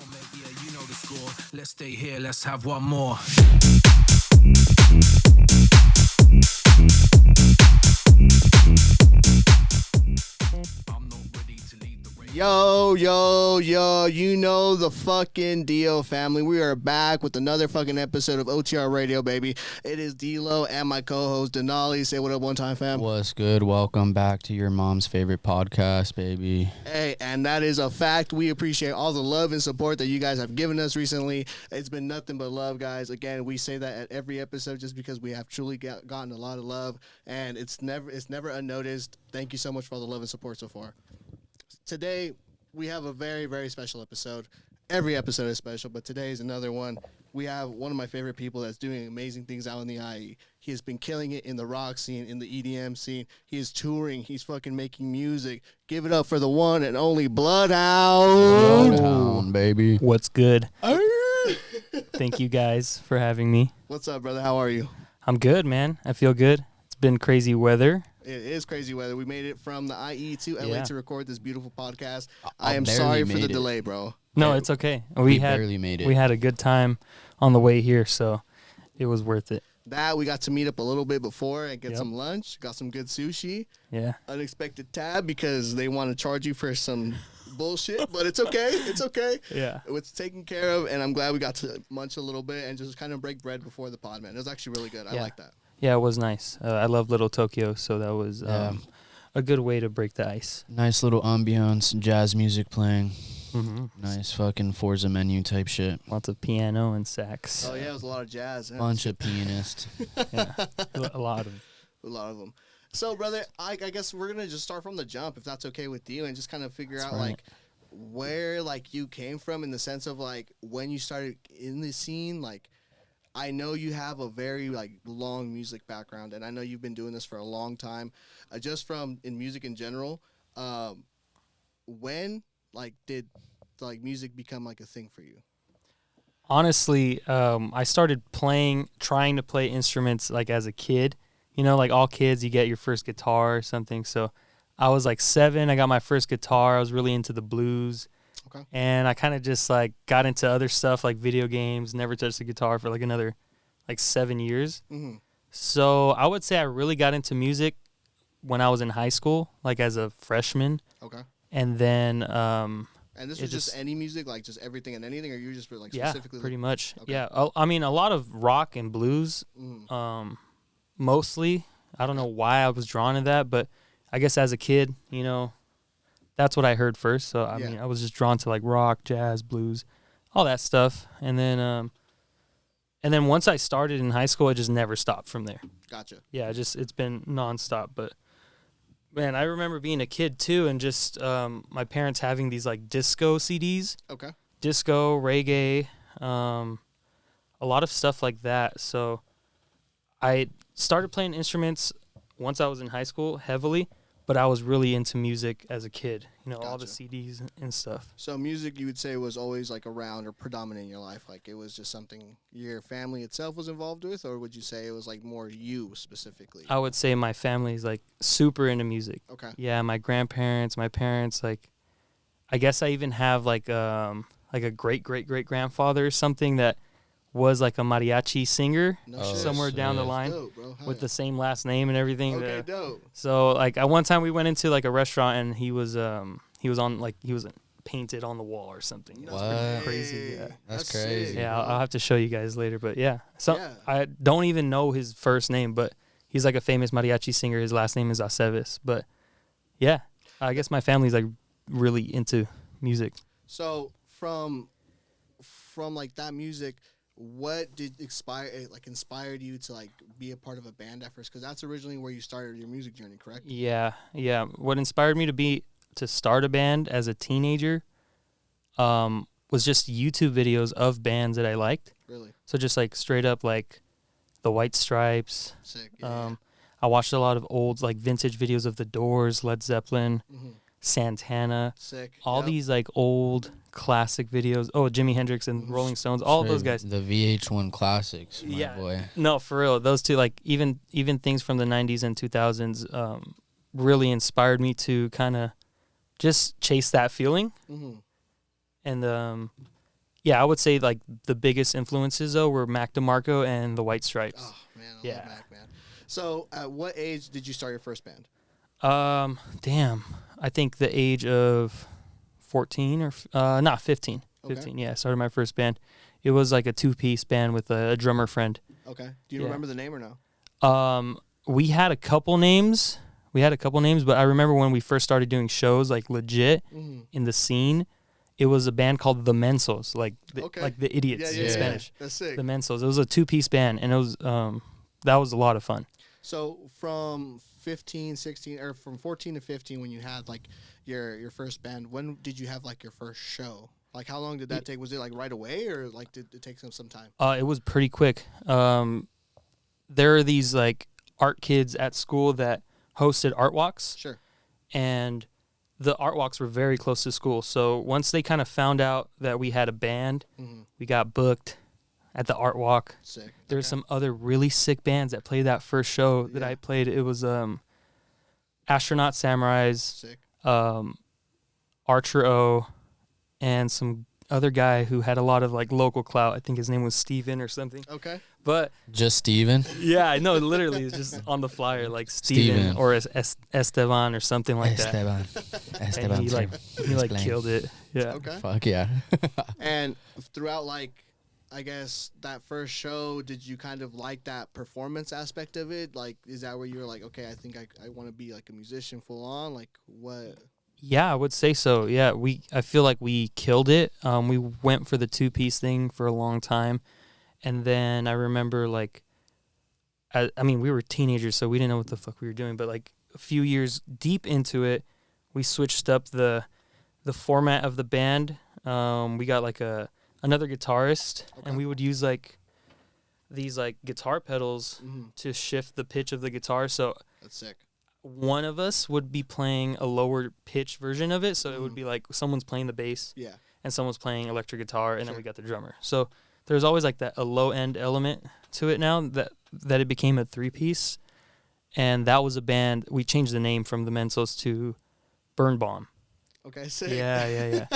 moment, yeah, you know the score. Let's stay here, let's have one more. I'm not ready to lead the race. Yo, you know the fucking deal, family. We are back with another fucking episode of OTR Radio, baby. It is D-Lo and my co-host, Denali. Say what up one time, fam. What's good? Welcome back to your mom's favorite podcast, baby. Hey, and that is a fact. We appreciate all the love and support that you guys have given us recently. It's been nothing but love, guys. Again, we say that at every episode just because we have truly gotten a lot of love, and it's never unnoticed. Thank you so much for all the love and support so far. Today, we have a very, very special episode. Every episode is special, but today is another one. We have one of my favorite people that's doing amazing things out in the IE. He has been killing it in the rock scene, in the EDM scene. He is touring. He's fucking making music. Give it up for the one and only Bludhaund. Bludhaund, baby. What's good? Thank you guys for having me. What's up, brother? How are you? I'm good, man. I feel good. It's been crazy weather. It is crazy weather. We made it from the IE to LA to record this beautiful podcast. I I am barely sorry for the made it. delay, bro. No, it's okay. We barely made it. We had a good time on the way here, so it was worth it. We got to meet up a little bit before and get Yep. some lunch. Got some good sushi. Yeah. Unexpected tab because they want to charge you for some bullshit, but it's okay. It's okay. Yeah. It's taken care of, and I'm glad we got to munch a little bit and just kind of break bread before the pod, man. It was actually really good. I Yeah. like that. Yeah, it was nice. I love Little Tokyo, so that was a good way to break the ice. Nice little ambiance, jazz music playing. Mm-hmm. Nice fucking Forza menu type shit. Lots of piano and sax. Oh, yeah, it was a lot of jazz. Yeah. Bunch of pianists. Yeah. A lot of. A lot of them. So, brother, I guess we're going to just start from the jump, if that's okay with you, and just kind of figure out, right. like, where, like, you came from in the sense of, like, when you started in the scene. Like, I know you have a very, like, long music background, and I know you've been doing this for a long time. Just from in music in general, when, like, did, like, music become, like, a thing for you? Honestly, I started trying to play instruments, like, as a kid. You know, like all kids, you get your first guitar or something. So I was like 7. I got my first guitar. I was really into the blues. Okay. And I kind of just like got into other stuff like video games, never touched the guitar for like another like 7 years. Mm-hmm. So I would say I really got into music when I was in high school, like as a freshman. Okay. And then, And this was just any music, like just everything and anything, or you just like specifically? yeah, pretty like, much. Okay. Yeah. I mean, a lot of rock and blues. Mostly. I don't know why I was drawn to that, but I guess as a kid, you know, that's what I heard first. So, I mean, I was just drawn to like rock, jazz, blues, all that stuff. And then once I started in high school, it just never stopped from there. Gotcha. Yeah, it's been nonstop. But man, I remember being a kid too, and just my parents having these like disco CDs. Okay. Disco, reggae, a lot of stuff like that. So I started playing instruments once I was in high school heavily, but I was really into music as a kid, you know, all the Gotcha. CDs and stuff. So music, you would say, was always like around or predominant in your life? Like it was just something your family itself was involved with, or would you say it was like more you specifically? I would say my family's like super into music. Okay. Yeah, my grandparents, my parents, like I guess I even have like a great grandfather or something that was like a mariachi singer No shit. somewhere down the sick. line Dope, bro. Hell with yeah. the same last name and everything. Okay, dope. So like at one time we went into like a restaurant and he was painted on the wall or something. No What? way. Crazy, yeah. That's sick, crazy. Yeah, bro. I'll have to show you guys later, but yeah. So Yeah. I don't even know his first name, but he's like a famous mariachi singer. His last name is Aceves. But yeah, I guess my family's like really into music. So from like that music, what did inspired you to like be a part of a band at first? Because that's originally where you started your music journey, correct? Yeah. What inspired me to start a band as a teenager was just YouTube videos of bands that I liked. Really? So just like straight up like the White Stripes. Sick. Yeah. I watched a lot of old like vintage videos of The Doors, Led Zeppelin, Santana, Sick. all Yep. these like old classic videos. Oh, Jimi Hendrix and Rolling Stones, all of those guys. The VH1 classics, my Yeah. boy. No, for real. Those two, like even things from the 90s and 2000s really inspired me to kind of just chase that feeling. Mm-hmm. And Yeah, I would say like the biggest influences though were Mac DeMarco and the White Stripes. Oh man, I love Mac, man. So, at what age did you start your first band? Damn. I think the age of 14 or 15. Okay. 15. Yeah, I started my first band. It was like a 2-piece band with a drummer friend. Okay. Do you remember the name or no? We had a couple names. But I remember when we first started doing shows, like legit in the scene, it was a band called The Mensos, like the idiots in Spanish. That's sick. The Mensos. It was a 2-piece band, and it was that was a lot of fun. So from 15, 16, or from 14 to 15, when you had like your first band, when did you have like your first show? Like how long did that take? Was it like right away, or like did it take some time? It was pretty quick. There are these like art kids at school that hosted art walks. Sure. And the art walks were very close to school. So once they kind of found out that we had a band, we got booked at the art walk. Sick. There's some other really sick bands that played that first show that I played. It was Astronaut Samurais, Sick. Archer O, and some other guy who had a lot of like local clout. I think his name was Steven or something. Okay. But Just Steven? yeah, I know, literally it's just on the flyer like Steven or Esteban or something like that. Esteban. And he like killed it. Yeah. Okay. Fuck yeah. And throughout like, I guess that first show, did you kind of like that performance aspect of it? Like, is that where you were like, okay, I think I want to be like a musician full on? Like what? Yeah, I would say so. Yeah, I feel like we killed it. We went for the 2-piece thing for a long time. And then I remember like, I mean, we were teenagers, so we didn't know what the fuck we were doing. But like a few years deep into it, we switched up the format of the band. We got like another guitarist, and we would use like these like guitar pedals to shift the pitch of the guitar. So That's sick. one of us would be playing a lower pitch version of it. So it would be like someone's playing the bass and someone's playing electric guitar, and then we got the drummer. So there's always like a low end element to it now that it became a 3-piece. And that was a band. We changed the name from the Mensos to Burn Bomb. Okay, sick. Yeah.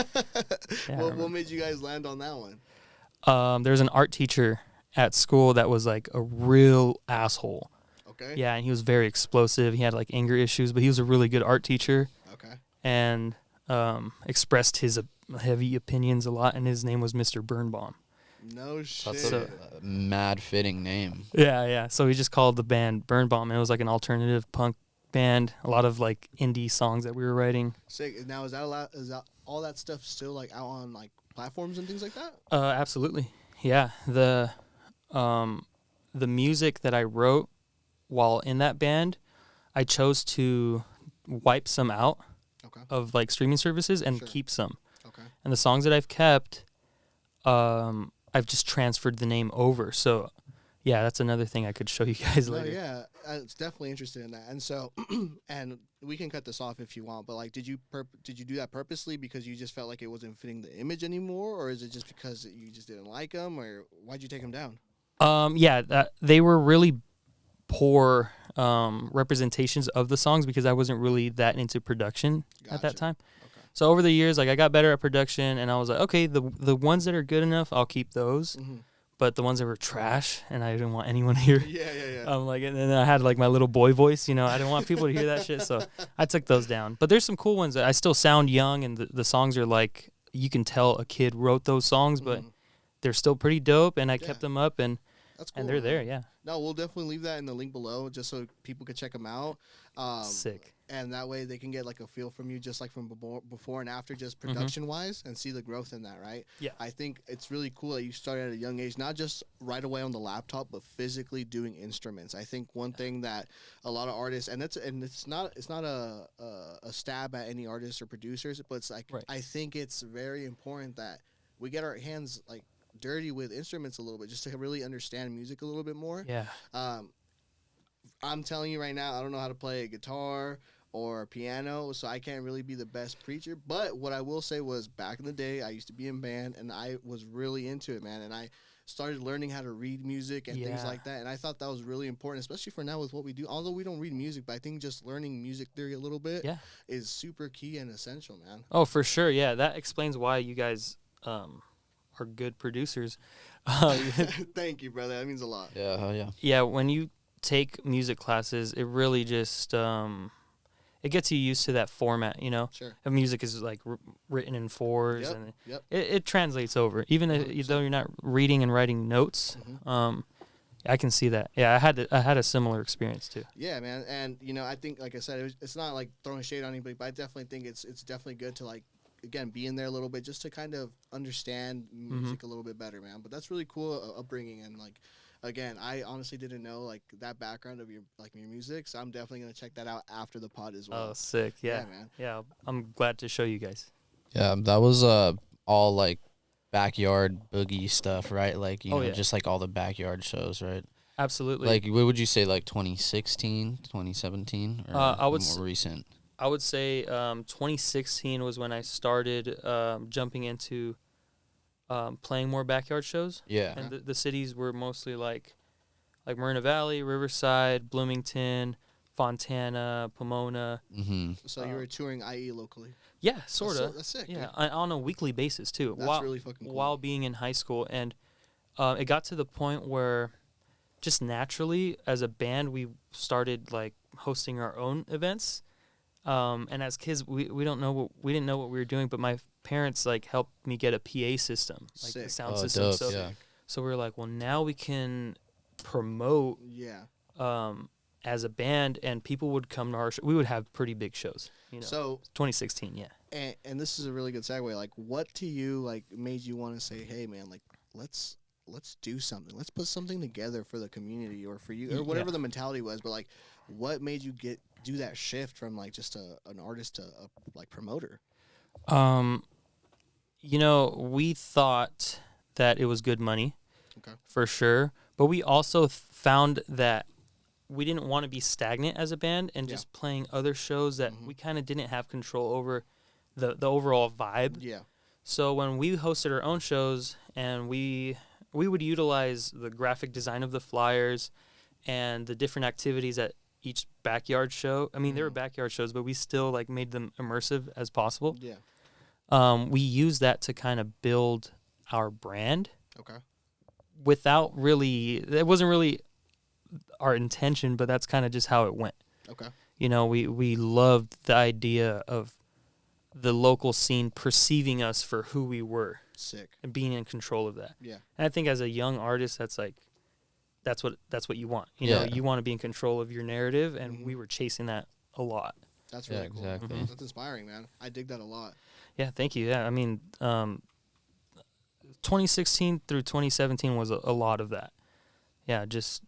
What made you guys land on that one? There's an art teacher at school that was like a real asshole. Okay. Yeah, and he was very explosive. He had like anger issues, but he was a really good art teacher. Okay. And expressed his heavy opinions a lot, and his name was Mr. Birnbaum. No shit. That's a mad fitting name. Yeah. So we just called the band Birnbaum, and it was like an alternative punk band. A lot of like indie songs that we were writing. Sick. Now is that all that stuff still like out on like platforms and things like that? Absolutely. Yeah. The music that I wrote while in that band, I chose to wipe some out of like streaming services and keep some. Okay. And the songs that I've kept, I've just transferred the name over. So, yeah, that's another thing I could show you guys later. Yeah, it's definitely interested in that. And so, and we can cut this off if you want, but like, did you do that purposely because you just felt like it wasn't fitting the image anymore, or is it just because you just didn't like them, or why'd you take them down? They were really poor representations of the songs because I wasn't really that into production at that time. Okay. So over the years, like I got better at production, and I was like, okay, the ones that are good enough, I'll keep those. But the ones that were trash, and I didn't want anyone to hear. Yeah. And then I had like my little boy voice, I didn't want people to hear that shit, so I took those down. But there's some cool ones that I still sound young, and the songs are like, you can tell a kid wrote those songs, but they're still pretty dope, and I kept them up, and that's cool, and they're there, yeah. No, we'll definitely leave that in the link below just so people can check them out. Sick. And that way they can get like a feel from you, just like from before and after, just production wise, and see the growth in that, right? Yeah. I think it's really cool that you started at a young age, not just right away on the laptop, but physically doing instruments. I think one thing that a lot of artists, and it's not a stab at any artists or producers, but it's like I think it's very important that we get our hands like dirty with instruments a little bit, just to really understand music a little bit more. Yeah. I'm telling you right now, I don't know how to play a guitar or piano, so I can't really be the best preacher. But what I will say was, back in the day, I used to be in band, and I was really into it, man. And I started learning how to read music and things like that. And I thought that was really important, especially for now with what we do. Although we don't read music, but I think just learning music theory a little bit is super key and essential, man. Oh, for sure. Yeah, that explains why you guys are are good producers. Thank you, brother. That means a lot. Yeah, hell yeah. Yeah, when you take music classes, it really just it gets you used to that format, you know. Sure. And music is like written in fours, Yep, and yep. it translates over. Even though you're not reading and writing notes, I can see that. Yeah, I had a similar experience too. Yeah, man. And, you know, I think, like I said, it's not like throwing shade on anybody, but I definitely think it's definitely good to, like, again, be in there a little bit just to kind of understand music a little bit better, man. But that's really cool upbringing. And, like, again, I honestly didn't know, like, that background of your music, so I'm definitely going to check that out after the pod as well. Oh, sick. Yeah, man. Yeah, I'm glad to show you guys. Yeah, that was all like backyard boogie stuff, right? Like, you know, just like all the backyard shows, right? Absolutely. Like, what would you say, like 2016, 2017, or I would more recent? I would say 2016 was when I started jumping into playing more backyard shows. Yeah. And the cities were mostly like Marina Valley, Riverside, Bloomington, Fontana, Pomona. Mm-hmm. So you were touring IE locally? Yeah, sort of. That's sick. Yeah, on a weekly basis too. That's really fucking cool. While being in high school, and it got to the point where just naturally, as a band, we started like hosting our own events. And as kids, we didn't know what we were doing, but my parents like helped me get a PA system, like Sick. the sound Oh, system. dope, So we were like, well, now we can promote as a band, and people would come to our show. We would have pretty big shows, you know. So 2016, yeah. And this is a really good segue. Like, what to you like made you want to say, hey, man, like let's do something. Let's put something together for the community or for you or whatever the mentality was. But like, what made you do that shift from like just an artist to a like promoter? You know, we thought that it was good money, for sure. But we also found that we didn't want to be stagnant as a band and just playing other shows that we kind of didn't have control over the overall vibe. Yeah. So when we hosted our own shows and we would utilize the graphic design of the flyers and the different activities at each backyard show. I mean, they were backyard shows, but we still like made them immersive as possible. Yeah. We used that to kind of build our brand. Okay. Without really, it wasn't really our intention, but that's kind of just how it went. Okay. You know, we loved the idea of the local scene perceiving us for who we were. Sick. And being in control of that. Yeah. And I think as a young artist, that's what you want. You know, you want to be in control of your narrative, and we were chasing that a lot. That's really cool. Exactly. That's inspiring, man. I dig that a lot. Yeah, thank you. Yeah, I mean, 2016 through 2017 was a lot of that. Yeah, just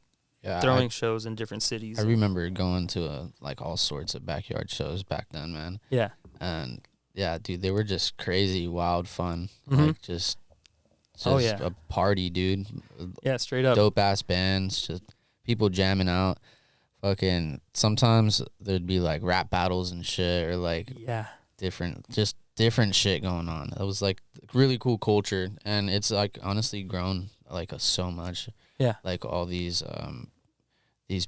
throwing shows in different cities. I remember going to like all sorts of backyard shows back then, man. Yeah. And yeah, dude, they were just crazy, wild fun. Like just a party, dude. Yeah, straight up. Dope ass bands, just people jamming out. Fucking sometimes there'd be like rap battles and shit, or like different shit going on. It was like really cool culture, and it's like honestly grown like so much. Yeah. Like all these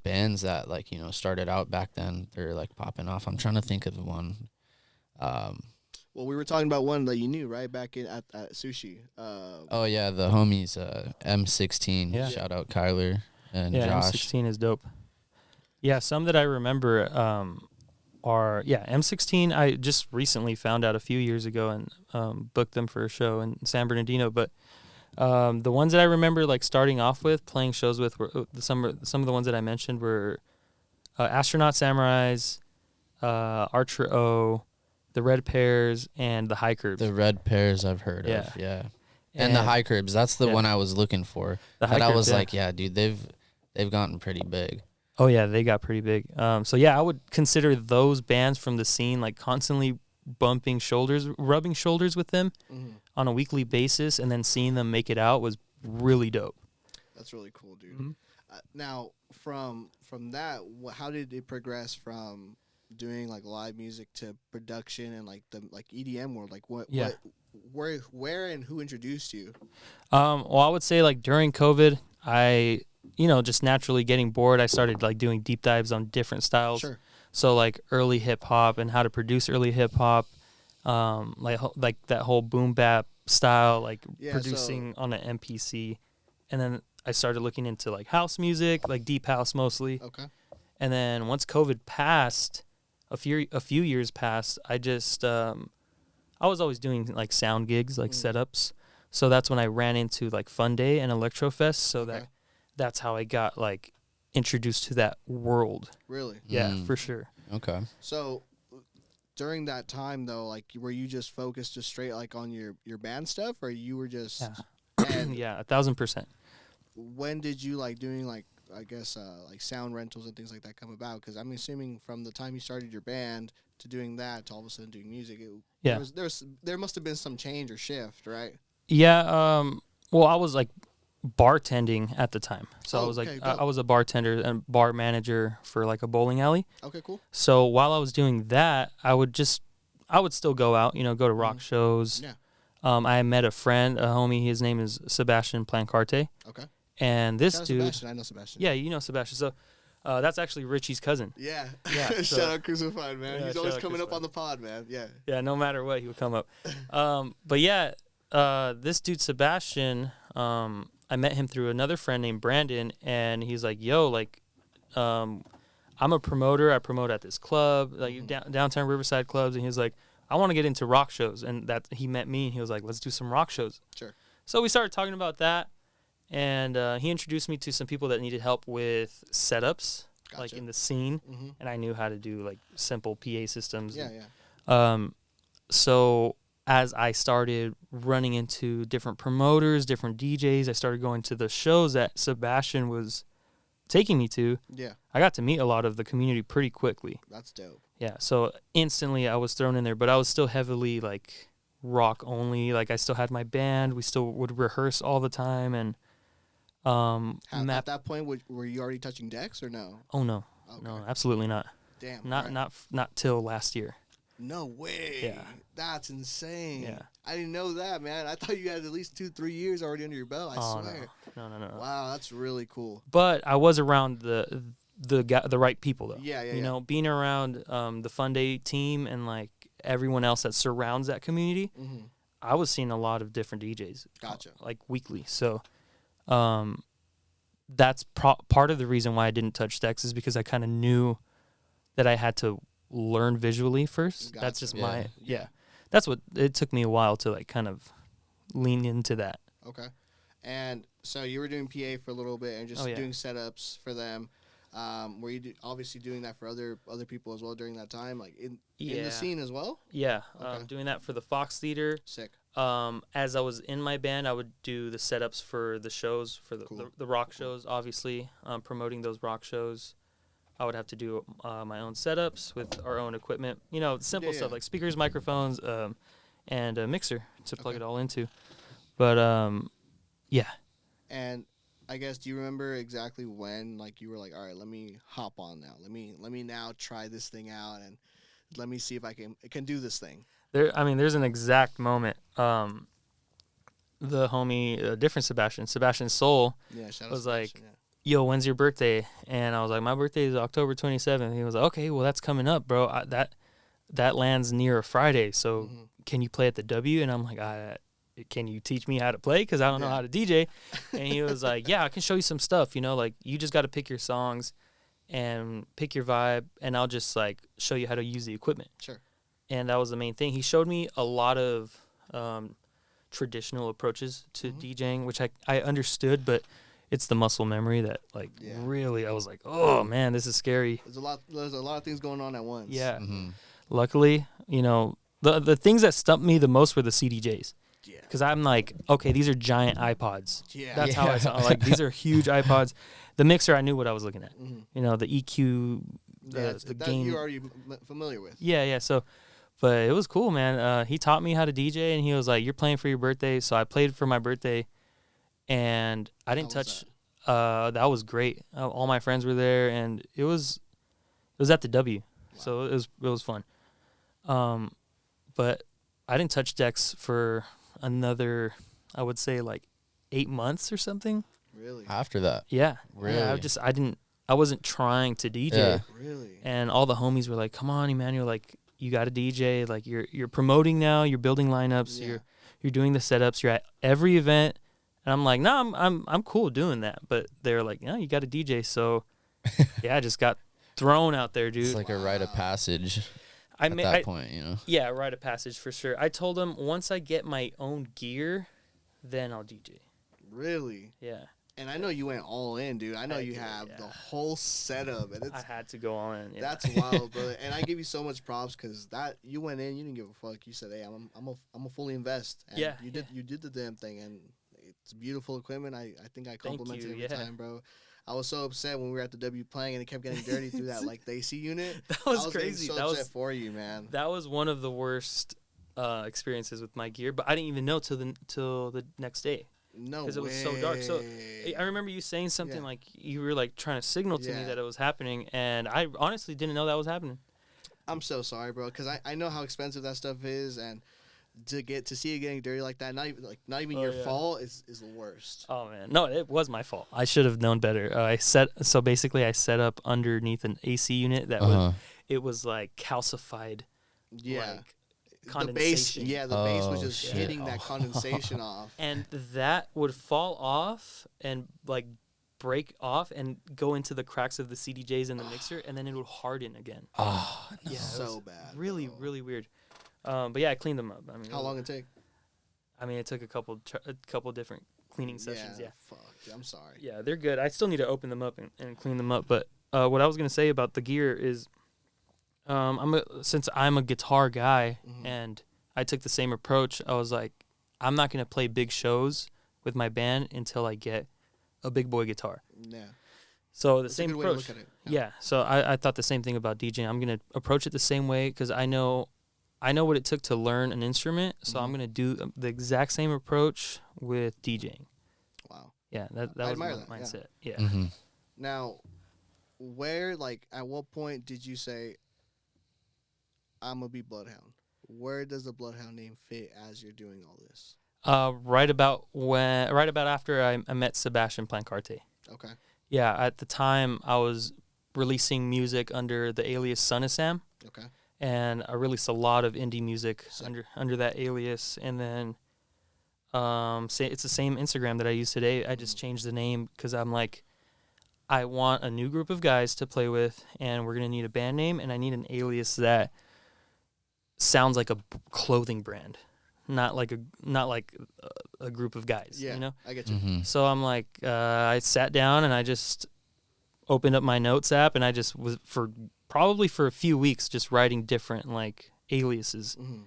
bands that like, you know, started out back then, they're like popping off. I'm trying to think of one. Well, we were talking about one that you knew, right? Back at Sushi. Oh yeah, the homies, M16. Yeah. Shout out Kyler and Josh. M16 is dope. Yeah, some that I remember are M16. I just recently found out a few years ago and booked them for a show in San Bernardino. But the ones that I remember like starting off with, playing shows with, were some of the ones that I mentioned were Astronaut Samurais, Archer O, the Red Pears, and the High Curbs. The Red Pears I've heard of, yeah. And the High Curbs, that's the one I was looking for. The High But I Curbs, was like, yeah, dude, they've gotten pretty big. Oh yeah, they got pretty big. So yeah, I would consider those bands from the scene like constantly rubbing shoulders with them on a weekly basis, and then seeing them make it out was really dope. That's really cool, dude. Now, from that, how did it progress from doing like live music to production and like the like EDM world? Like where and who introduced you? Well, I would say like during COVID, I just naturally getting bored, I started like doing deep dives on different styles. Sure. So like early hip hop and how to produce early hip hop, like that whole boom bap style, like Yeah, producing on an MPC, and then I started looking into like house music, like deep house mostly. Okay. And then once COVID passed, a few years passed, I just I was always doing like sound gigs, like setups. So that's when I ran into like Fun Day and Electrofest. So that's how I got like introduced to that world. Really? Yeah, for sure. Okay. So during that time though, like were you just focused just straight like on your band stuff, or you were just and Yeah, 1,000%. when did you like doing like I guess like sound rentals and things like that come about? Because I'm assuming from the time you started your band to doing that to all of a sudden doing music, there must have been some change or shift, right? Yeah. Well, I was like bartending at the time, so I was like okay, I was a bartender and bar manager for like a bowling alley. Okay, cool. So while I was doing that, I would still go out, go to rock shows. Yeah. I met a friend, a homie. His name is Sebastian Plancarte. Okay. And this Shout out dude, Sebastian. I know Sebastian. yeah, you know Sebastian. So that's actually Richie's cousin. Yeah. Yeah, so- Shout out Crucified, man. Yeah, He's shout always out coming up Crucified. on the pod, man. Yeah. Yeah, no matter what, he would come up. But yeah, this dude Sebastian, I met him through another friend named Brandon, and he's like, "Yo, like, I'm a promoter. I promote at this club, like downtown Riverside clubs." And he was like, "I want to get into rock shows." And that he met me, and he was like, "Let's do some rock shows." Sure. So we started talking about that, and he introduced me to some people that needed help with setups, like Gotcha. in the scene, Mm-hmm. and I knew how to do like simple PA systems. Yeah, yeah. So as I started running into different promoters, different DJs, I started going to the shows that Sebastian was taking me to. Yeah. I got to meet a lot of the community pretty quickly. That's dope. Yeah, so instantly I was thrown in there, but I was still heavily like rock only. Like I still had my band. We still would rehearse all the time, and At that point, were you already touching decks or no? Oh no, Okay. no, absolutely not. Damn. Not alright. not till last year. No way. Yeah. That's insane. Yeah. I didn't know that, man. I thought you had at least 2-3 years already under your belt. I Oh swear. no. Wow, that's really cool. But I was around the right people though. Yeah, You know, being around the Fun Day team and like everyone else that surrounds that community, Mm-hmm. I was seeing a lot of different DJs. Gotcha. Like weekly. So, that's part of the reason why I didn't touch decks is because I kind of knew that I had to learn visually first. Gotcha. That's just Yeah. yeah. That's what it took me a while to like kind of lean into that. Okay. And so you were doing PA for a little bit and just Oh, yeah. doing setups for them. Were you obviously doing that for other people as well during that time, like in Yeah. the scene as well? Yeah, Okay. doing that for the Fox Theater. Sick. As I was in my band, I would do the setups for the shows, for Cool. the rock shows, obviously, promoting those rock shows. I would have to do my own setups with our own equipment, simple Yeah, stuff yeah. like speakers, microphones, and a mixer to plug Okay. it all into. But, yeah. And I guess, do you remember exactly when, like, you were like, all right, let me hop on now. Let me now try this thing out and let me see if I can do this thing. There's an exact moment. The homie, different Sebastian Soul, Yeah, shout out was Sebastian, like, "Yo, when's your birthday?" And I was like, "My birthday is October 27th." He was like, "Okay, well, that's coming up, bro. That lands near a Friday, so Mhm. can you play at the W?" And I'm like, "Can you teach me how to play? Because I don't know Yeah. how to DJ." And he was like, "Yeah, I can show you some stuff. Like you just got to pick your songs and pick your vibe, and I'll just like show you how to use the equipment." Sure. And that was the main thing. He showed me a lot of traditional approaches to DJing, which I understood, but it's the muscle memory that like Yeah. really I was like, "Oh man, this is scary." There's a lot of things going on at once. Yeah. Mm-hmm. Luckily, the things that stumped me the most were the CDJs. Yeah. Because I'm like, okay, these are giant iPods. Yeah. That's how I sound. Like, these are huge iPods. The mixer, I knew what I was looking at. Mhm. The EQ, Yeah, the that gain. you're already familiar with. Yeah. So, but it was cool, man. He taught me how to DJ, and he was like, "You're playing for your birthday." So I played for my birthday, and I didn't How was touch. That was great. All my friends were there, and it was at the W, so it was fun. But I didn't touch decks for another, I would say, like 8 months or something. Really? After that, Yeah. Really? Yeah, I wasn't trying to DJ. Yeah. Really? And all the homies were like, "Come on, Emmanuel, like you got to DJ, like you're promoting now, you're building lineups, Yeah. you're doing the setups, you're at every event. And I'm like, no, I'm cool doing that. But they're like, no, you got to DJ. So yeah, I just got thrown out there, dude. It's like a rite of passage I at that point, you know? Yeah, rite of passage for sure. I told them once I get my own gear, then I'll DJ. Really? Yeah. And I know you went all in, dude. I know you have the whole setup, and I had to go all in. Yeah. That's wild, brother. And I give you so much props because that you went in, you didn't give a fuck. You said, "Hey, I'm a fully invest." And Yeah, you did the damn thing, and it's beautiful equipment. I think I complimented you, every time, bro. I was so upset when we were at the W playing and it kept getting dirty through that like the AC unit. That was I was crazy. So that upset was for you, man. That was one of the worst experiences with my gear, but I didn't even know till the next day. No, because it was so dark. So I remember you saying something like you were like trying to signal to me that it was happening, and I honestly didn't know that was happening. I'm so sorry, bro, because I know how expensive that stuff is, and to see it getting dirty like that, not even your fault is the worst. Oh man, no, it was my fault. I should have known better. I set up underneath an AC unit that was like calcified. Yeah. Like, condensation. The base was just hitting that condensation off. And that would fall off and like break off and go into the cracks of the CDJs in the mixer, and then it would harden again. Oh, no. Yeah, so bad. Really, really weird. But yeah, I cleaned them up. I mean, how long it take? I mean, it took a couple different cleaning sessions. Yeah. Fuck. I'm sorry. Yeah, they're good. I still need to open them up and clean them up. But what I was gonna say about the gear is, since I'm a guitar guy and I took the same approach, I was like, I'm not gonna play big shows with my band until I get a big boy guitar. Yeah. So That's same a good approach. way to look at it. Yeah. So I thought the same thing about DJing. I'm gonna approach it the same way because I know what it took to learn an instrument. So I'm gonna do the exact same approach with DJing. Wow. Yeah. That was my mindset. Yeah. Mm-hmm. Now, at what point did you say, I'm gonna be Bludhaund? Where does the Bludhaund name fit as you're doing all this? Right about after I met Sebastian Plancarte. Okay. Yeah, at the time I was releasing music under the alias Son of Sam. Okay. And I released a lot of indie music under that alias, and then it's the same Instagram that I use today. I just changed the name because I'm like, I want a new group of guys to play with, and we're gonna need a band name, and I need an alias that sounds like a clothing brand, not like a group of guys. Yeah, you know. I get you. Mm-hmm. So I'm like, I sat down and I just opened up my notes app, and I just was probably for a few weeks just writing different like aliases. Mm-hmm.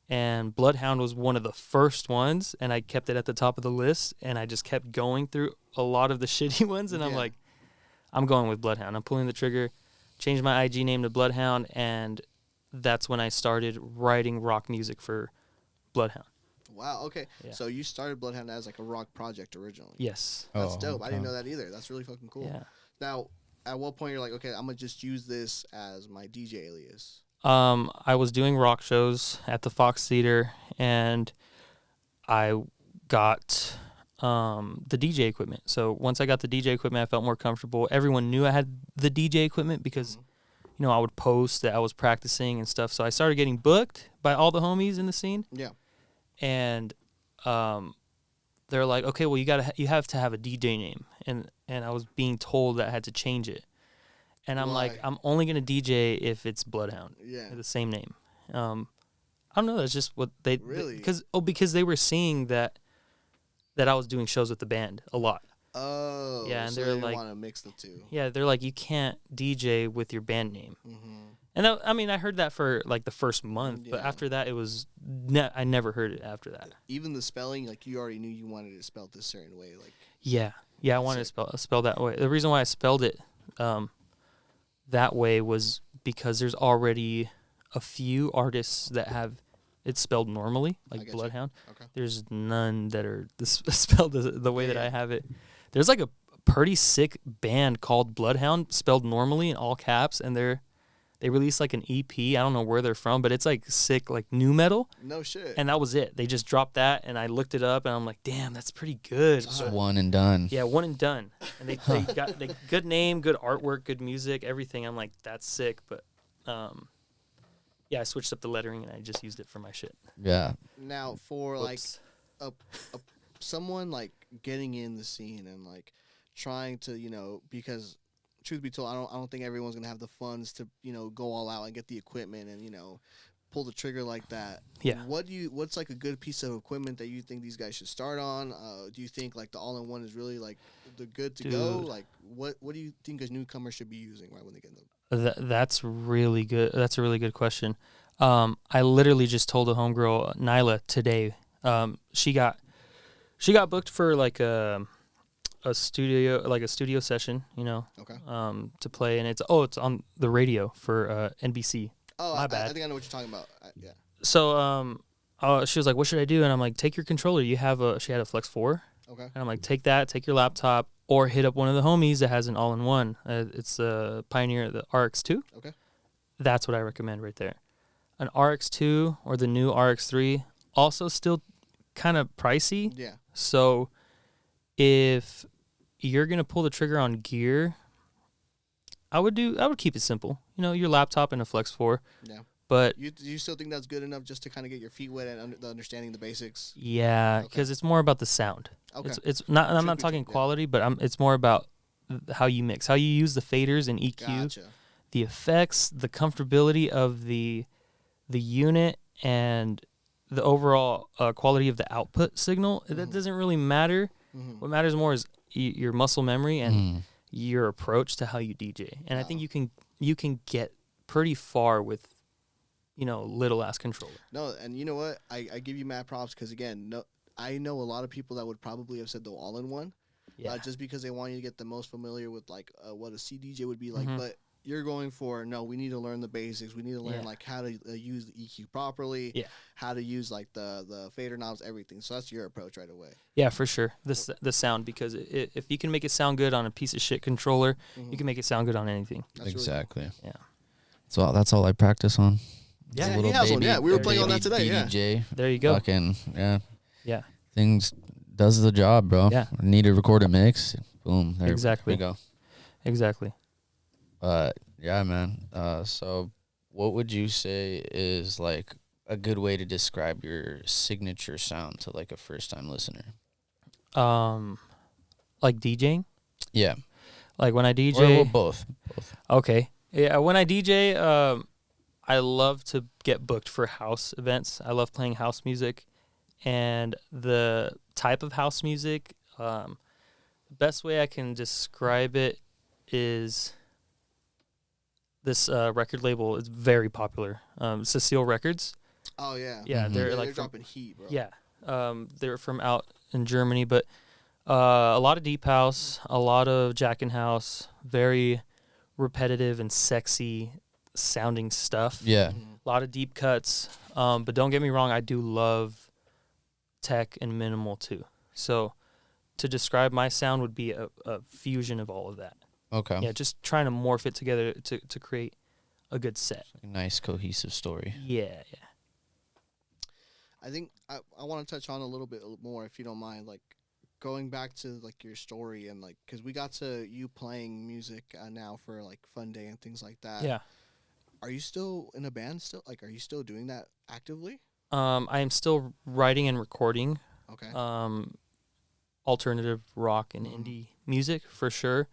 And Bludhaund was one of the first ones, and I kept it at the top of the list, and I just kept going through a lot of the shitty ones, and I'm like, I'm going with Bludhaund. I'm pulling the trigger, changed my IG name to Bludhaund, and that's when I started writing rock music for Bludhaund. Wow, okay. Yeah. So you started Bludhaund as like a rock project originally. Yes. That's dope. I didn't know that either. That's really fucking cool. Yeah. Now, at what point you're like, okay, I'm going to just use this as my DJ alias? I was doing rock shows at the Fox Theater, and I got the DJ equipment. So once I got the DJ equipment, I felt more comfortable. Everyone knew I had the DJ equipment because, you know, I would post that I was practicing and stuff. So I started getting booked by all the homies in the scene. Yeah. And they're like, okay, well, you have to have a DJ name. And I was being told that I had to change it. And I'm like, I'm only going to DJ if it's Bludhaund. Yeah. The same name. I don't know. That's just what they... Really? Because they were seeing that I was doing shows with the band a lot. Oh. Yeah, and so they're they like... want to mix the two. Yeah, they're like, you can't DJ with your band name. Mm-hmm. And I heard that for like the first month, but after that, it was... I never heard it after that. Even the spelling, like you already knew you wanted it spelled this certain way. Like. Yeah, I wanted to spell that way. The reason why I spelled it that way was because there's already a few artists that have it spelled normally, like Bludhaund. Okay. There's none that are spelled the way that I have it. There's like a pretty sick band called Bludhaund, spelled normally in all caps, and they released like an EP. I don't know where they're from, but it's like sick, like new metal. No shit. And that was it. They just dropped that, and I looked it up, and I'm like, damn, that's pretty good. Just one and done. Yeah, one and done. And they got the good name, good artwork, good music, everything. I'm like, that's sick. But yeah, I switched up the lettering, and I just used it for my shit. Yeah. Now for like a someone like getting in the scene and like trying to, because truth be told, I don't think everyone's gonna have the funds to, go all out and get the equipment and, pull the trigger like that. Yeah. What's like a good piece of equipment that you think these guys should start on? Do you think like the all-in-one is really like the good to go? Like what do you think a newcomer should be using right when they get in them? That's really good. That's a really good question. I literally just told a homegirl, Nyla, today. She got booked for like a studio session, Okay. to play, and it's on the radio for NBC. Oh, My bad. I think I know what you're talking about. Yeah. So she was like, "What should I do?" And I'm like, "Take your controller. She had a Flex 4." Okay. And I'm like, "Take that. Take your laptop, or hit up one of the homies that has an all-in-one. It's the Pioneer, the RX2. Okay. That's what I recommend right there. An RX2 or the new RX3, also still kind of pricey. Yeah. So if you're gonna pull the trigger on gear, I would keep it simple. Your laptop and a Flex 4. Yeah. But you still think that's good enough just to kind of get your feet wet and understanding the basics? yeah, because it's more about the sound. Okay. It's not. I'm Should not be talking true, yeah. quality, but it's more about how you mix, how you use the faders and EQ, Gotcha. the effects, the comfortability of the unit, and the overall quality of the output signal. That doesn't really matter. Mm-hmm. What matters more is your muscle memory and your approach to how you DJ. And I think you can get pretty far with little ass controller. No, and you know what? I give you mad props because again, I know a lot of people that would probably have said the all-in-one, just because they want you to get the most familiar with like what a CDJ would be like. But you're going for no. We need to learn the basics. We need to learn like how to use the EQ properly. How to use like the fader knobs, everything. So that's your approach right away. Yeah, for sure. The sound, because if you can make it sound good on a piece of shit controller, you can make it sound good on anything. That's Exactly. Really cool. Yeah. So that's all I practice on. Yeah, It's a he little has one. baby- Yeah, we were There playing you on that today. Yeah. BDJ. There you go. Fucking, yeah. Yeah. Things does the job, bro. Yeah. Need to record a mix. Boom. There Exactly. we go. Exactly. Yeah, man. So what would you say is like a good way to describe your signature sound to like a first time listener? Like DJing? Yeah. Like when I DJ? Well, both. Okay. Yeah, when I DJ, I love to get booked for house events. I love playing house music. And the type of house music, the best way I can describe it is this record label is very popular. Cecile Records. Oh yeah. Yeah, they're like they're from, dropping heat, bro. yeah, they're from out in Germany, but a lot of deep house, a lot of jack and house, very repetitive and sexy sounding stuff. Yeah. A lot of deep cuts. But don't get me wrong, I do love tech and minimal too. So to describe my sound would be a fusion of all of that. Okay. Yeah, just trying to morph it together to create a good set. A nice cohesive story. Yeah. I think I want to touch on a little bit more, if you don't mind, like going back to like your story and like, because we got to you playing music now for like Fun Day and things like that. Yeah. Are you still in a band still? Like, are you still doing that actively? I am still writing and recording Okay. alternative rock and indie music for sure.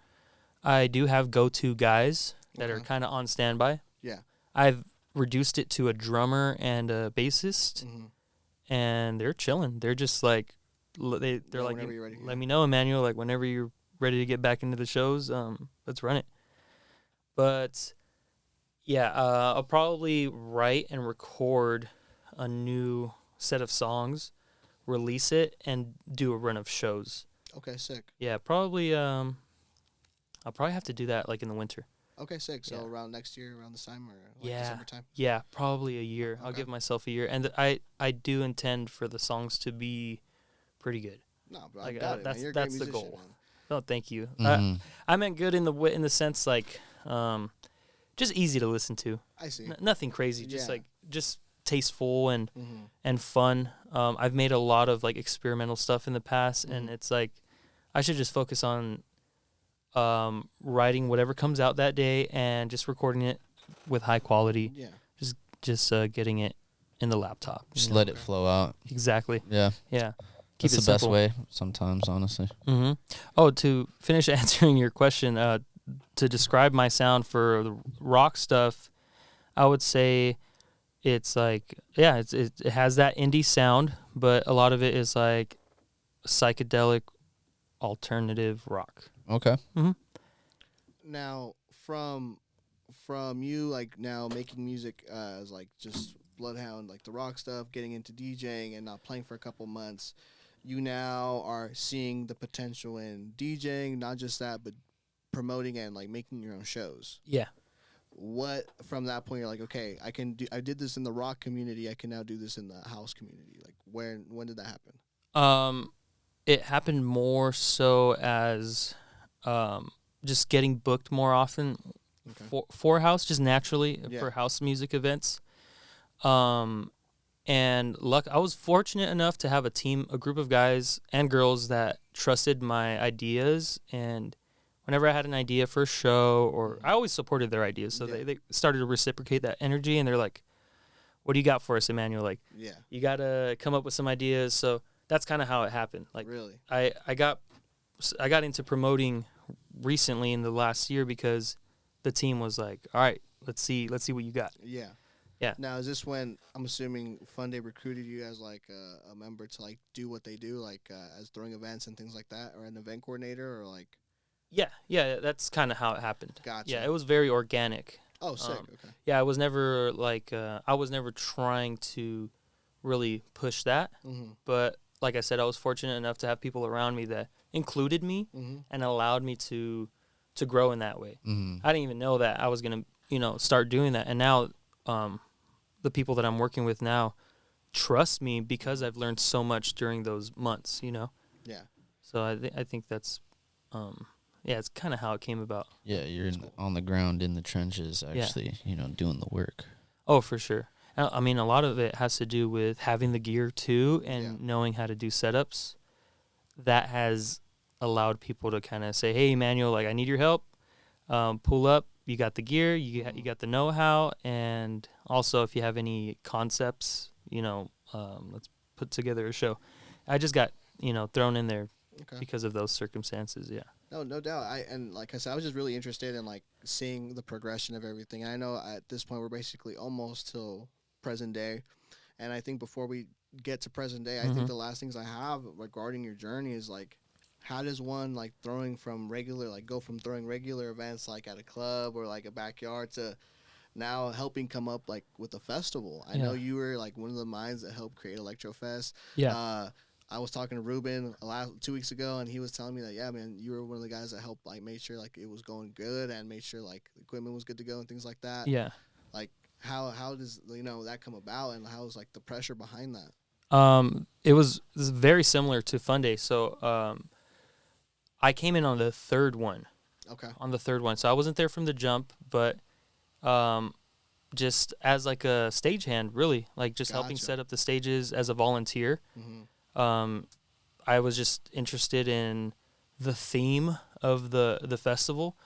I do have go-to guys that are kind of on standby. Yeah. I've reduced it to a drummer and a bassist, and they're chilling. They're just like, they're like, whenever you're ready, let me know, Emmanuel. Like whenever you're ready to get back into the shows, let's run it. But yeah, I'll probably write and record a new set of songs, release it, and do a run of shows. Okay, sick. Yeah, probably. I'll probably have to do that like in the winter. Okay, sick. So Yeah. around next year, around this time, or like December time? Yeah, probably a year. I'll Okay. give myself a year, and I do intend for the songs to be pretty good. No, bro, I Like, got it, man. that's- You're a that's great the musician, goal. man. Oh, thank you. Mhm. I meant good in the sense like, just easy to listen to. I see. Nothing crazy. Just Yeah. like just tasteful and Mm-hmm. fun. I've made a lot of like experimental stuff in the past, and it's like I should just focus on writing whatever comes out that day and just recording it with high quality. Yeah. Just getting it in the laptop. Just you know? let it flow out. Exactly. Yeah. Yeah. Keep That's it the best simple. way sometimes, honestly. Mm-hmm. Oh, to finish answering your question, to describe my sound for the rock stuff, I would say it's like, yeah, it has that indie sound, but a lot of it is like psychedelic alternative rock. Okay. Mm-hmm. Now, from you like now making music as like just Bloodhound, like the rock stuff, getting into DJing and not playing for a couple months, you now are seeing the potential in DJing, not just that, but promoting and like making your own shows. Yeah. What from that point you're like, okay, I did this in the rock community, I can now do this in the house community. Like when did that happen? It happened more so as just getting booked more often for house, just naturally for house music events. And I was fortunate enough to have a group of guys and girls that trusted my ideas, and whenever I had an idea for a show, or I always supported their ideas, so they started to reciprocate that energy, and they're like, what do you got for us, Emmanuel? Like, you got to come up with some ideas. So that's kind of how it happened. Like, really? I got into promoting recently in the last year because the team was like, all right, let's see what you got. Yeah. Yeah. Now, is this when I'm assuming Fun Day recruited you as like a member to like do what they do, like as throwing events and things like that, or an event coordinator, or like? Yeah, that's kind of how it happened. Gotcha. Yeah, it was very organic. Oh, sick. Okay. Yeah, I was never trying to really push that, but like I said, I was fortunate enough to have people around me that included me and allowed me to grow in that way. I didn't even know that I was gonna start doing that, and now the people that I'm working with now trust me because I've learned so much during those months. Yeah. So I think that's it's kind of how it came about. Yeah, you're on the ground in the trenches, actually, doing the work. Oh, for sure. I mean, a lot of it has to do with having the gear too, and knowing how to do setups. That has allowed people to kind of say, "Hey, Emmanuel, like I need your help. Pull up. You got the gear. You got the know-how, and also if you have any concepts, let's put together a show." I just got thrown in there because of those circumstances. Yeah. No doubt. And like I said, I was just really interested in like seeing the progression of everything. And I know at this point we're basically almost till present day, and I think before we get to present day, I think the last things I have regarding your journey is like, how does one like go from throwing regular events like at a club or like a backyard to now helping come up like with a festival? I know you were like one of the minds that helped create Electrofest. Yeah. I was talking to Ruben 2 weeks ago, and he was telling me that, yeah, man, you were one of the guys that helped like make sure like it was going good and made sure like the equipment was good to go and things like that. Yeah. Like how does that come about, and how is like the pressure behind that? It was very similar to Fun Day. So I came in on the third one. Okay. On the third one, so I wasn't there from the jump, but just as like a stagehand, really, like just helping set up the stages as a volunteer. I was just interested in the theme of the festival.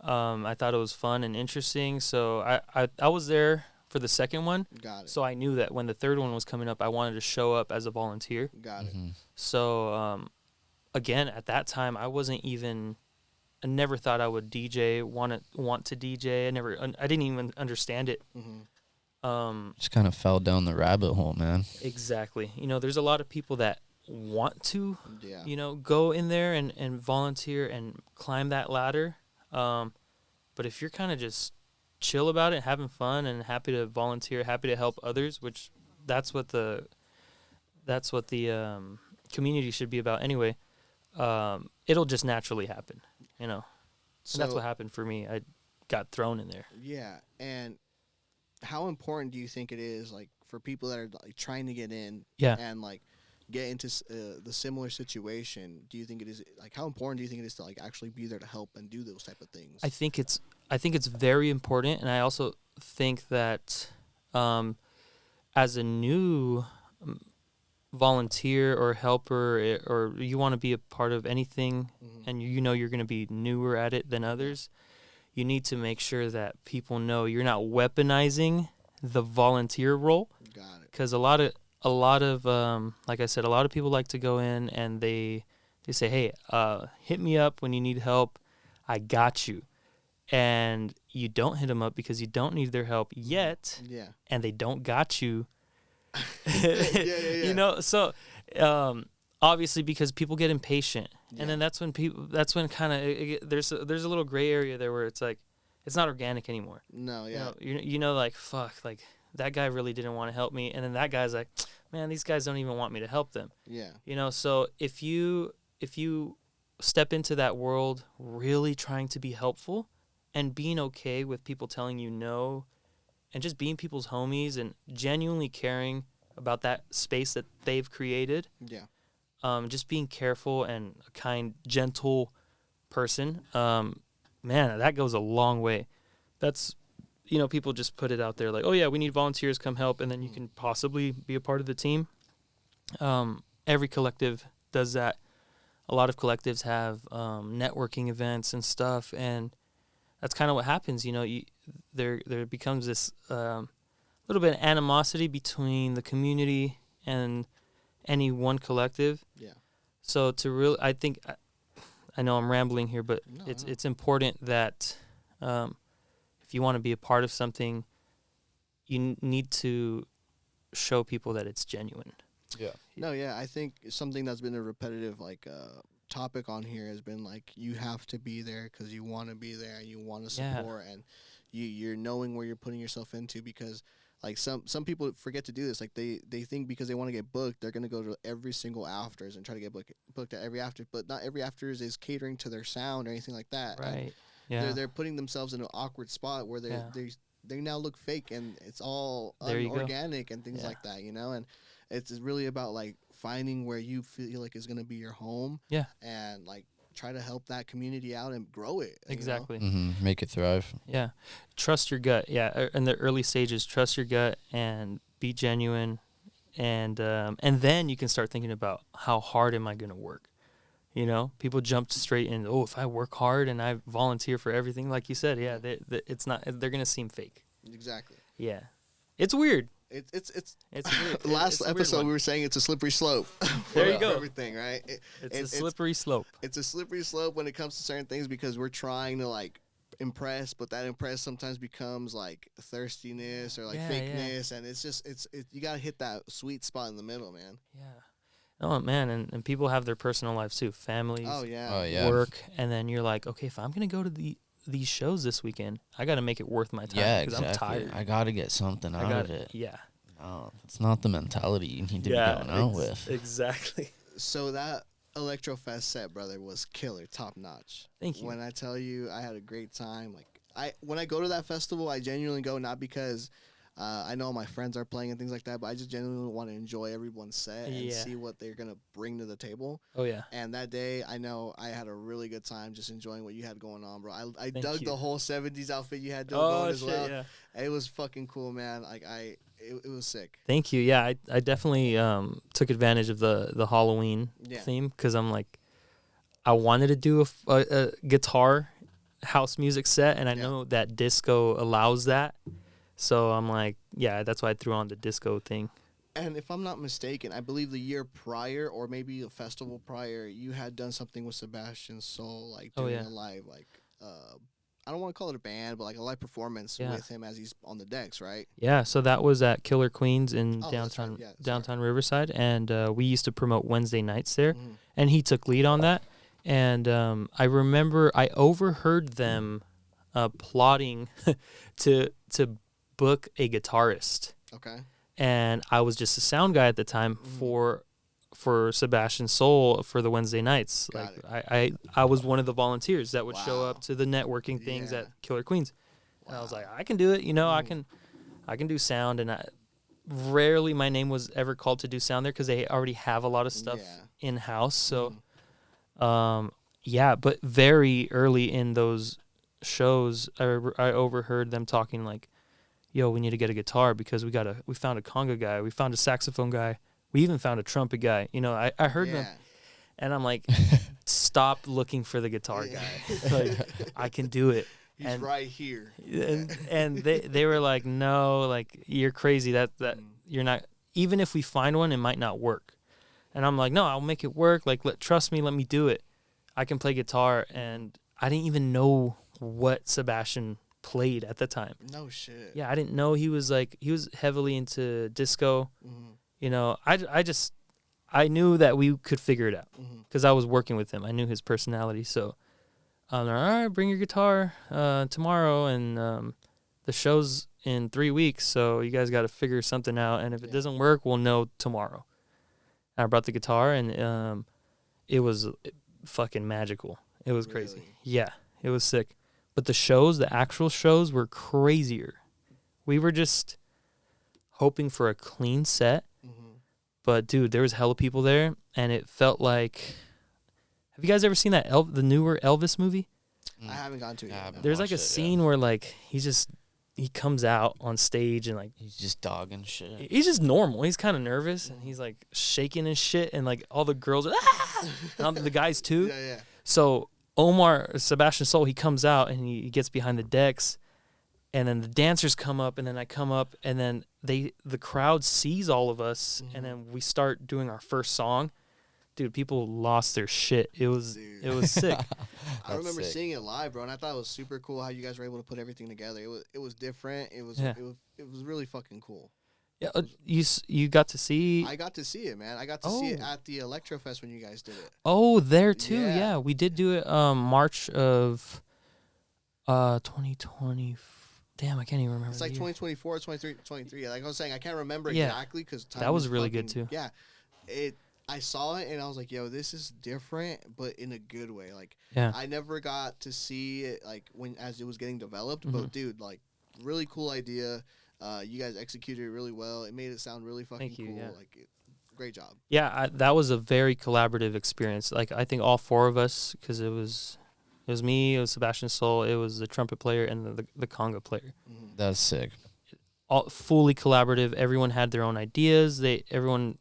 I thought it was fun and interesting, so I was there for the second one. Got it. So I knew that when the third one was coming up, I wanted to show up as a volunteer. Got it. So again, at that time, I never thought I would DJ, want to DJ. I didn't even understand it. Just kind of fell down the rabbit hole, man. Exactly. There's a lot of people that want to, go in there and volunteer and climb that ladder. But if you're kind of just chill about it, having fun and happy to volunteer, happy to help others, which that's what the community should be about anyway. It'll just naturally happen, and that's what happened for me. I got thrown in there. Yeah. And how important do you think it is, like, for people that are like trying to get in and like get into the similar situation? Do you think it is like, how important do you think it is to like actually be there to help and do those type of things? I think it's very important, and I also think that as a new volunteer or helper, or you want to be a part of anything, and you're going to be newer at it than others, you need to make sure that people know you're not weaponizing the volunteer role. Got it. Because a lot a lot of like I said, a lot of people like to go in and they say, hey, hit me up when you need help. I got you. And you don't hit them up because you don't need their help yet. Yeah. And they don't got you. Yeah. You know, so obviously because people get impatient. And then that's when kind of there's a little gray area there where it's like it's not organic anymore. No, yeah. You know, like, fuck, like, that guy really didn't want to help me. And then that guy's like, man, these guys don't even want me to help them. Yeah. You know, so if you step into that world really trying to be helpful and being okay with people telling you no and just being people's homies and genuinely caring about that space that they've created. Yeah. Just being careful and a kind, gentle person. Man, that goes a long way. That's, you know, people just put it out there like, oh, yeah, we need volunteers, come help, and then you can possibly be a part of the team. Every collective does that. A lot of collectives have networking events and stuff, and that's kind of what happens. You know, there becomes this little bit of animosity between the community and any one collective. Yeah. So I think... I know I'm rambling here, but it's important that if you want to be a part of something, you need to show people that it's genuine. Yeah. No, yeah. I think something that's been a repetitive topic on here has been like you have to be there because you want to be there and you want to support and you're knowing where you're putting yourself into because. Like some people forget to do this. Like they think because they want to get booked, they're gonna go to every single afters and try to get booked at every after. But not every afters is catering to their sound or anything like that. Right. And yeah. They're putting themselves in an awkward spot where they now look fake and it's all unorganic and things like that. You know, and it's really about like finding where you feel like is gonna be your home. Yeah. And like try to help that community out and grow it. Exactly. You know? Mm-hmm. Make it thrive. Yeah. Trust your gut. Yeah. In the early stages, trust your gut and be genuine. And then you can start thinking about how hard am I going to work? You know, people jumped straight in. Oh, if I work hard and I volunteer for everything, like you said, it's not, they're going to seem fake. Exactly. Yeah. It's weird. It's weird. Last episode we were saying it's a slippery slope. There you go. Everything, right? It's a slippery slope. It's a slippery slope when it comes to certain things because we're trying to like impress, but that impress sometimes becomes like thirstiness or like fakeness, and it's just you gotta hit that sweet spot in the middle, man. Yeah. Oh man, and people have their personal lives too, families. Oh yeah. Work, and then you're like, okay, if I'm gonna go to these shows this weekend, I got to make it worth my time. Yeah, because exactly. I'm tired. I got to get something out of it. Yeah. No, it's not the mentality you need to be going out with. Exactly. So that Electrofest set, brother, was killer, top notch. Thank you. When I tell you I had a great time, like when I go to that festival, I genuinely go not because I know my friends are playing and things like that, but I just genuinely want to enjoy everyone's set and see what they're gonna bring to the table. Oh yeah. And that day, I know I had a really good time just enjoying what you had going on, bro. I dug the whole '70s outfit you had going as well. Yeah. It was fucking cool, man. Like it was sick. Thank you. Yeah, I definitely took advantage of the Halloween theme because I'm like, I wanted to do a guitar house music set, and I know that disco allows that. So I'm like, yeah, that's why I threw on the disco thing. And if I'm not mistaken, I believe the year prior, or maybe a festival prior, you had done something with Sebastian Soul, like doing a live, like I don't want to call it a band, but like a live performance with him as he's on the decks, right? Yeah. So that was at Killer Queens in downtown Riverside, and we used to promote Wednesday nights there, and he took lead on that. And I remember I overheard them plotting to book a guitarist. Okay. And I was just a sound guy at the time for Sebastian Soul for the Wednesday nights. I was one of the volunteers that would show up to the networking things at Killer Queens. And I was like, I can do it, you know, I can do sound, and rarely my name was ever called to do sound there because they already have a lot of stuff in house. So but very early in those shows I overheard them talking like, yo, we need to get a guitar because we found a conga guy, we found a saxophone guy, we even found a trumpet guy. You know, I heard them, and I'm like, stop looking for the guitar guy. Like, I can do it. He's right here. And they were like, no, like, you're crazy. That you're not. even if we find one, it might not work. And I'm like, no, I'll make it work. Like, trust me, let me do it. I can play guitar, and I didn't even know what Sebastian played at the time. No shit. Yeah, I didn't know he was heavily into disco. Mm-hmm. You know, I knew that we could figure it out because I was working with him. I knew his personality. So I'm like, all right, bring your guitar tomorrow, and the show's in 3 weeks, so you guys got to figure something out. And if it doesn't work, we'll know tomorrow. And I brought the guitar, and it was fucking magical. It was crazy. Really? Yeah, it was sick. But the actual shows were crazier. We were just hoping for a clean set. But, dude, there was hella people there, and it felt like... Have you guys ever seen the newer Elvis movie? I haven't gone to it yet. There's, like, a scene where, like, he comes out on stage, and, like... He's just dogging shit. He's just normal. He's kind of nervous, and he's, like, shaking and shit, and, like, all the girls are... Ah! And all the guys, too. Yeah. So, Sebastian Sol, he comes out, and he gets behind the decks, and then the dancers come up, and then I come up, and then the crowd sees all of us, and then we start doing our first song. Dude, people lost their shit. It was sick. I remember seeing it live, bro, and I thought it was super cool how you guys were able to put everything together. It was different. It was really fucking cool. Yeah, you got to see. I got to see it, man. I got to see it at the Electrofest when you guys did it. Oh, there too. Yeah, we did do it. March of 2020. Damn, I can't even remember. It's like 2024, 23. Like I was saying, I can't remember exactly because that was really good too. Yeah, I saw it and I was like, yo, this is different, but in a good way. Like, I never got to see it like as it was getting developed, but dude, like, really cool idea. You guys executed it really well. It made it sound really fucking cool. Yeah. Like, great job. Yeah, that was a very collaborative experience. Like, I think all four of us, because it was me, it was Sebastian Sol, it was the trumpet player, and the conga player. That's sick. All fully collaborative. Everyone had their own ideas. Everyone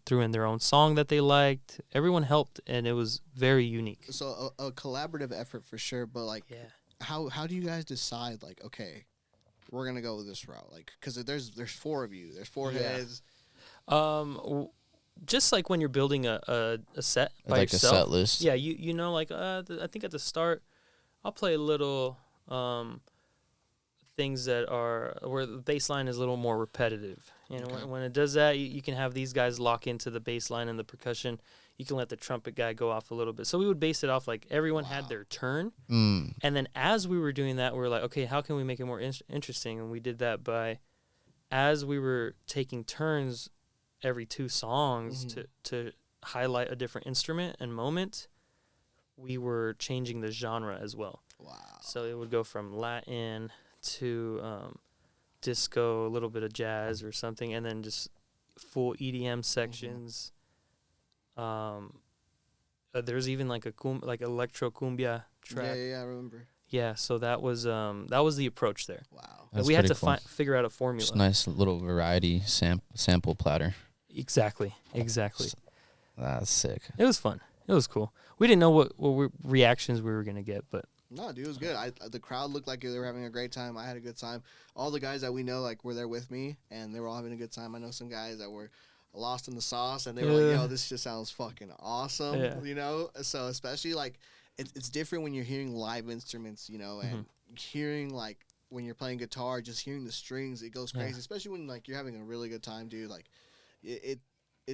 threw in their own song that they liked. Everyone helped, and it was very unique. So a collaborative effort for sure. But like, how do you guys decide? Like, okay, we're gonna go this route. Like, because there's four of you. There's four heads. Just like when you're building a set by like yourself. a set list. Yeah, like I think at the start, I'll play a little things that are where the bass line is a little more repetitive. When it does that, you can have these guys lock into the bass line and the percussion. You can let the trumpet guy go off a little bit. So we would base it off like everyone had their turn. And then as we were doing that, we were like, okay, how can we make it more interesting? And we did that by, as we were taking turns every 2 songs to highlight a different instrument and moment, we were changing the genre as well. Wow. So it would go from Latin to disco, a little bit of jazz or something, and then just full EDM sections. There's even like like electro cumbia track. Yeah, I remember. Yeah, so that was the approach there. Wow. We had to figure out a formula. Just nice little variety sample platter. Exactly. That's sick. It was fun. It was cool. We didn't know what reactions we were gonna get, but no, dude, it was good. The crowd looked like they were having a great time. I had a good time. All the guys that we know like were there with me, and they were all having a good time. I know some guys that were lost in the sauce, and they were like, "Yo, this just sounds fucking awesome," So especially like it's different when you're hearing live instruments, and hearing like when you're playing guitar, just hearing the strings, it goes crazy. Especially when like you're having a really good time, dude. Like it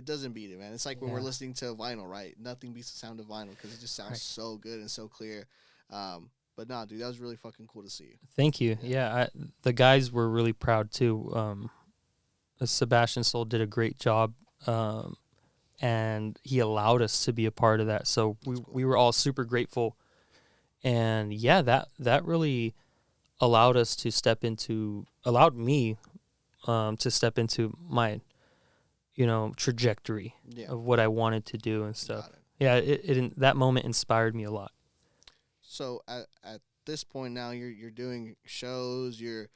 doesn't beat it, man. It's like when we're listening to vinyl, right? Nothing beats the sound of vinyl because it just sounds so good and so clear. But nah, dude, that was really fucking cool to see. Thank you. Yeah, the guys were really proud too. Sebastian Sol did a great job, and he allowed us to be a part of that. So we were all super grateful, and that really allowed me to step into my trajectory of what I wanted to do and stuff. Yeah, it that moment inspired me a lot. So at this point now, you're doing shows. You're,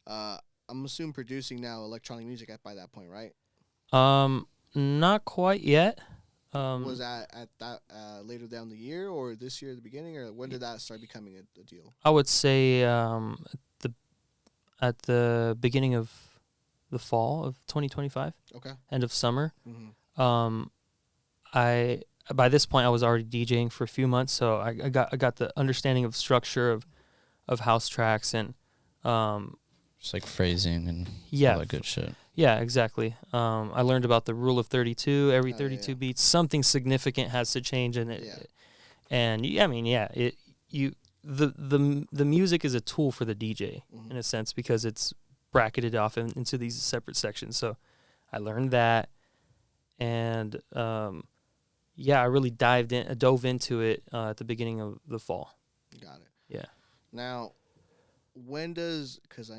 I'm assuming producing now electronic music by that point, right? Not quite yet. Was that at that later down the year or this year at the beginning, or when did that start becoming a deal? I would say at the beginning of the fall of 2025. Okay. End of summer. Mm-hmm. By this point I was already DJing for a few months, so I got the understanding of structure of house tracks and Just like phrasing and yeah, all that good shit. Yeah, exactly. I learned about the rule of 32. Every 32 yeah. beats, something significant has to change in it. Yeah. And I mean, yeah, the music is a tool for the DJ Mm-hmm. in a sense because it's bracketed off into these separate sections. So I learned that, and I really dove into it at the beginning of the fall. Got it. Yeah. Now, when does because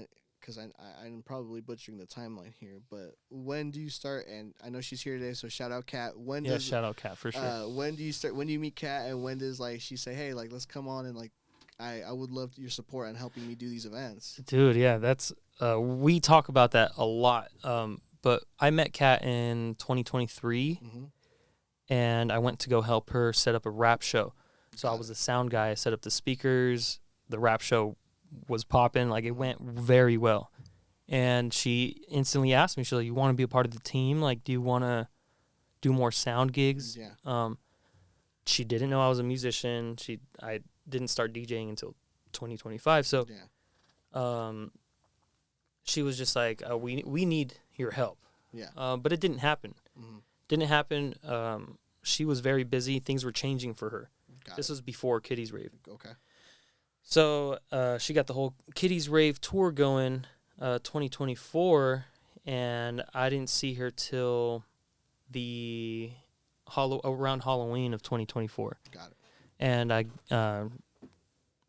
I'm probably butchering the timeline here, but when do you start? And I know she's here today, so shout out Kat. Shout out Kat for sure. When do you start? When do you meet Kat, and when does like she say, hey, like let's come on and like I would love your support on helping me do these events. Dude, yeah, that's we talk about that a lot. But I met Kat in 2023, Mm-hmm. and I went to go help her set up a rap show. So Got I was the sound guy. I set up the speakers. The rap show was popping. Like, it went very well. And she instantly asked me, she's like, you want to be a part of the team? Like, do you want to do more sound gigs? Yeah. She didn't know I was a musician. I didn't start DJing until 2025. So Yeah. she was just like, we need your help. Yeah. But it didn't happen. Mm-hmm. Didn't happen. She was very busy. Things were changing for her. This was before Kitty's Rave. Okay. So she got the whole Kitty's Rave tour going 2024, and I didn't see her till around Halloween of 2024. Got it. And I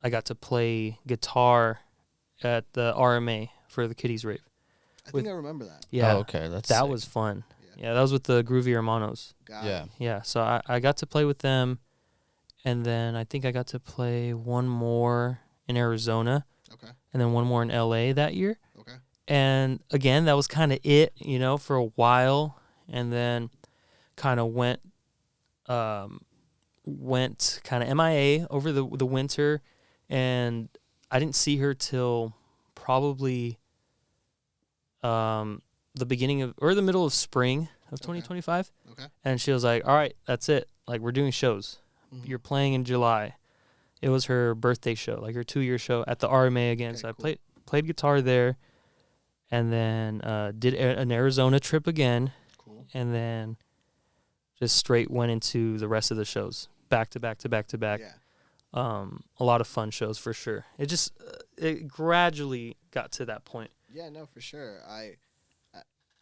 got to play guitar at the RMA for the Kitty's Rave. I think I remember that. Yeah. Oh, okay. That That was fun. Yeah, that was with the Groovy Hermanos. Got Yeah. it. Yeah, so I got to play with them, and then I think I got to play one more in Arizona, Okay. and then one more in LA that year. Okay. And again, that was kind of it, for a while, and then kind of went kind of MIA over the winter, and I didn't see her till probably the beginning of or the middle of spring of 2025. Okay. And she was like, all right, that's it. Like, we're doing shows. Mhm. You're playing in July. It was her birthday show, like her 2-year show at the RMA again. Okay, So cool. I played guitar there, and then did an Arizona trip again, Cool. and then just straight went into the rest of the shows, back to back to back to back. Yeah. A lot of fun shows for sure. It just it gradually got to that point. Yeah, no, for sure.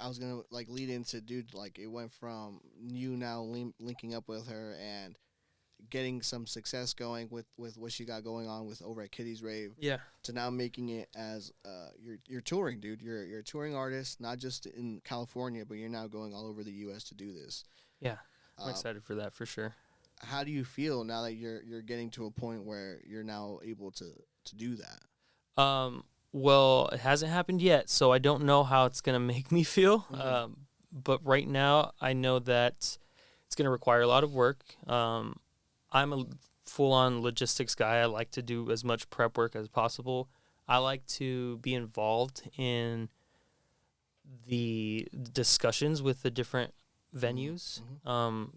I was gonna like lead into, dude, like it went from you now linking up with her and getting some success going with what she got going on with over at Kitty's Rave Yeah. to now making it as you're touring, dude. You're a touring artist, not just in California, but you're now going all over the U.S. to do this. Yeah. I'm excited for that for sure. How do you feel now that you're getting to a point where you're now able to do that? Well, it hasn't happened yet, so I don't know how it's gonna make me feel. Mhm. But right now, I know that it's gonna require a lot of work. I'm a full-on logistics guy. I like to do as much prep work as possible. I like to be involved in the discussions with the different venues.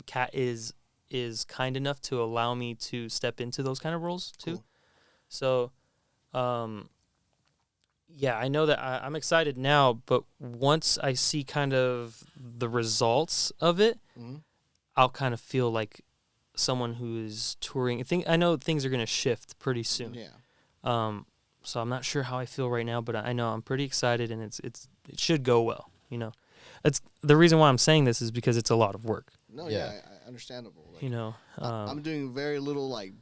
Kat is kind enough to allow me to step into those kind of roles too. Cool. So, yeah, I know that I'm excited now, but once I see kind of the results of it, Mhm. I'll kind of feel like someone who is touring. I know things are going to shift pretty soon. Yeah. So I'm not sure how I feel right now, but I know I'm pretty excited, and it should go well. It's the reason why I'm saying this is because it's a lot of work. No, Yeah. yeah, understandable. Like, Um, I'm doing very little like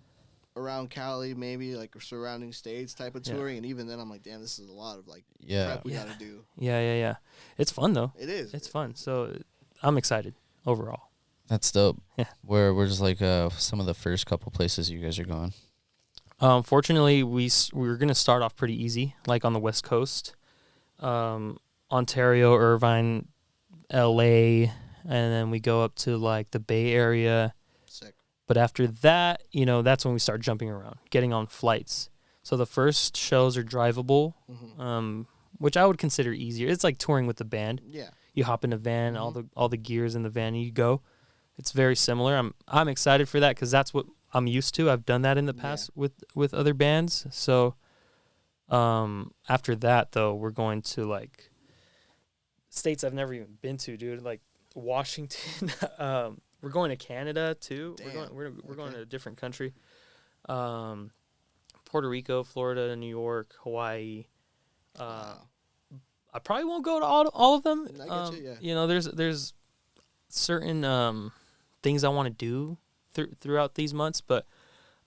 around Cali, maybe like surrounding states type of Yeah. touring, and even then I'm like, damn, this is a lot of like Yeah. prep we Yeah. gotta do. yeah. It's fun though. It is. It's fun. So I'm excited overall. That's dope. Yeah. We're just like some of the first couple places you guys are going. Fortunately, we were gonna start off pretty easy, like on the West Coast, Ontario, Irvine, LA, and then we go up to like the Bay Area. Sick. But after that, that's when we start jumping around, getting on flights. So the first shows are drivable. Mhm. which I would consider easier. It's like touring with the band. Yeah. You hop in a van, all the gears in the van, and you go. It's very similar. I'm excited for that because that's what I'm used to. I've done that in the past with other bands. So after that, though, we're going to like states I've never even been to, dude. Like Washington. We're going to Canada too. Damn. We're going to a different country. Puerto Rico, Florida, New York, Hawaii. I probably won't go to all of them. I get you, yeah. You know, there's certain things I want to do throughout these months, but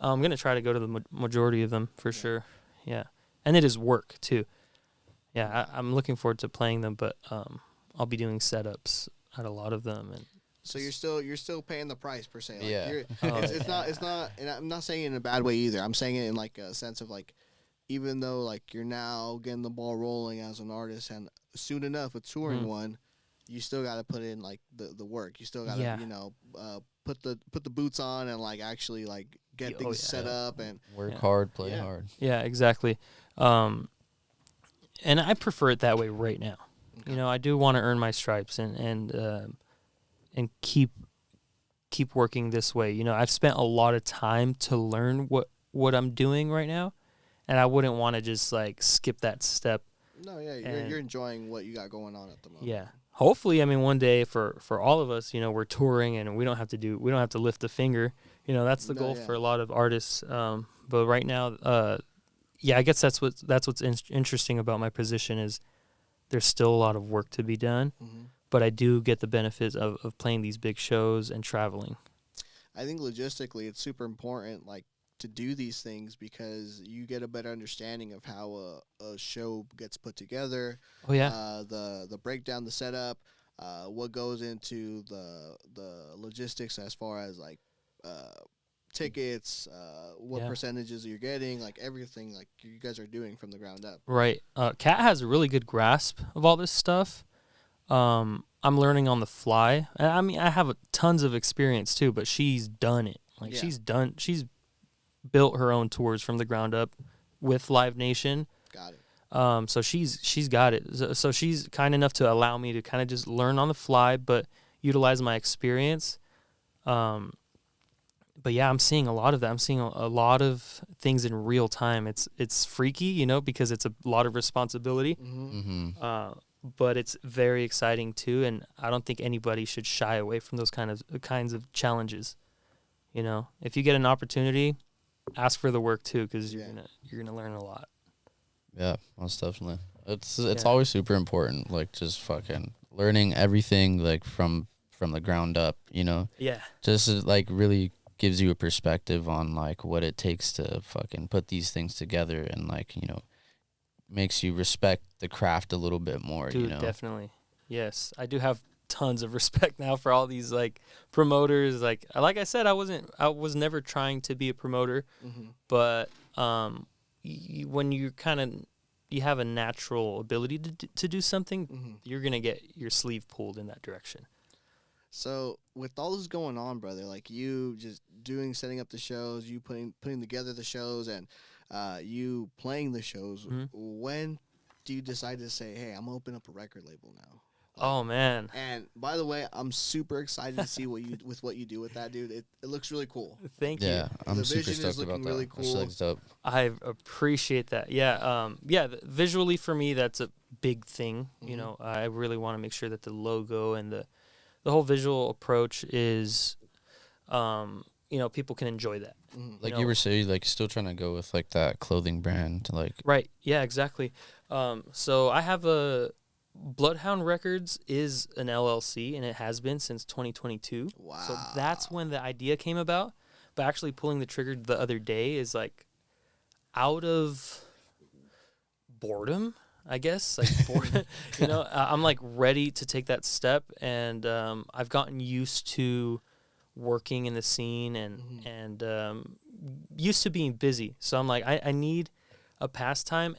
I'm gonna try to go to the majority of them for sure. Yeah, and it is work too. Yeah, I'm looking forward to playing them, but I'll be doing setups at a lot of them. And so you're still paying the price per se. Like Yeah. It's not, and I'm not saying it in a bad way either. I'm saying it in like a sense of like, even though like you're now getting the ball rolling as an artist, and soon enough with touring one, you still got to put in like the work. You still got to put the boots on and like actually like get things set up and work hard, play hard. Yeah, exactly. And I prefer it that way right now. Okay. You know, I do want to earn my stripes and keep working this way. You know, I've spent a lot of time to learn what I'm doing right now, and I wouldn't want to just like skip that step. No, yeah, you're enjoying what you got going on at the moment. Yeah. Hopefully, I mean, one day for all of us, you know, we're touring and we don't have to lift a finger. You know, that's the goal for a lot of artists. But right now, I guess that's what's interesting about my position is there's still a lot of work to be done, but I do get the benefits of playing these big shows and traveling. I think logistically, it's super important, like, to do these things because you get a better understanding of how a show gets put together. Oh yeah. The breakdown, the setup, what goes into the logistics as far as like tickets, what percentages you're getting, like everything like you guys are doing from the ground up. Right. Kat has a really good grasp of all this stuff. I'm learning on the fly. I mean, I have tons of experience too, but she's done it. Like she's built her own tours from the ground up with Live Nation. Got it. So she's got it. So she's kind enough to allow me to kind of just learn on the fly, but utilize my experience. But yeah, I'm seeing a lot of that. I'm seeing a lot of things in real time. It's freaky, you know, because it's a lot of responsibility. But it's very exciting too, and I don't think anybody should shy away from those kinds of challenges. You know, if you get an opportunity, ask for the work too, because you're gonna learn a lot. Yeah, most definitely. It's always super important, like just fucking learning everything like from the ground up, you know. Yeah. Just like really gives you a perspective on like what it takes to fucking put these things together, and like, you know, makes you respect the craft a little bit more. Dude, you know. Definitely. Yes, I do have tons of respect now for all these like promoters. Like I said, I was never trying to be a promoter, but when you have a natural ability to do something, you're gonna get your sleeve pulled in that direction. So with all this going on, brother, like you just setting up the shows, you putting together the shows, and you playing the shows, when do you decide to say, hey, I'm gonna open up a record label now? Oh man! And by the way, I'm super excited to see what you do with that, dude. It looks really cool. Thank you. Yeah, I'm the super vision stoked is looking about really that. cool. That's dope. I appreciate that. Yeah. Visually for me, that's a big thing. You know, I really want to make sure that the logo and the whole visual approach is, you know, people can enjoy that. Like you were saying, like still trying to go with like that clothing brand, like right. Yeah, exactly. So I have Bludhaund Records is an LLC, and it has been since 2022. Wow. So that's when the idea came about. But actually pulling the trigger the other day is like out of boredom, I guess. Like boredom, you know, I'm like ready to take that step, and I've gotten used to working in the scene and used to being busy. So I'm like, I need a pastime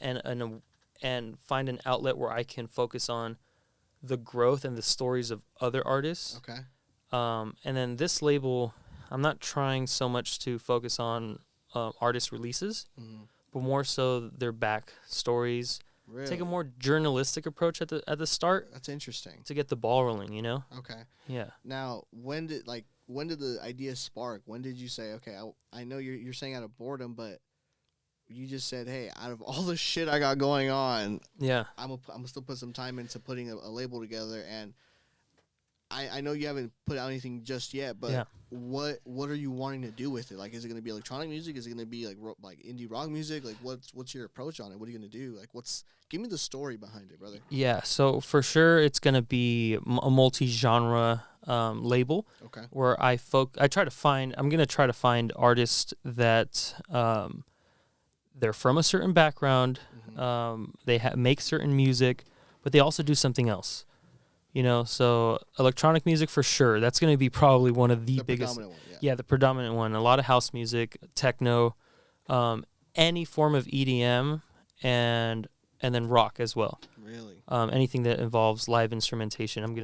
and find an outlet where I can focus on the growth and the stories of other artists. Okay. And then this label, I'm not trying so much to focus on artist releases, but more so their back stories, Really? take a more journalistic approach at the start That's interesting. to get the ball rolling, you know? Okay. Yeah. Now, when did the idea spark? When did you say, okay, I know you're saying out of boredom, but you just said, hey, out of all the shit I got going on, Yeah. I'm gonna still put some time into putting a label together. And I know you haven't put out anything just yet, but Yeah. what are you wanting to do with it? Like, is it gonna be electronic music? Is it gonna be like indie rock music? Like, what's your approach on it? What are you gonna do? Like, give me the story behind it, brother. Yeah, so for sure it's going to be a multi-genre label. Okay. Where I'm going to try to find artists that they're from a certain background, they make certain music, but they also do something else. You know, so electronic music for sure. That's going to be probably one of the biggest. Predominant one, yeah, the predominant one. A lot of house music, techno, any form of EDM, and then rock as well. Really? Anything that involves live instrumentation, I'm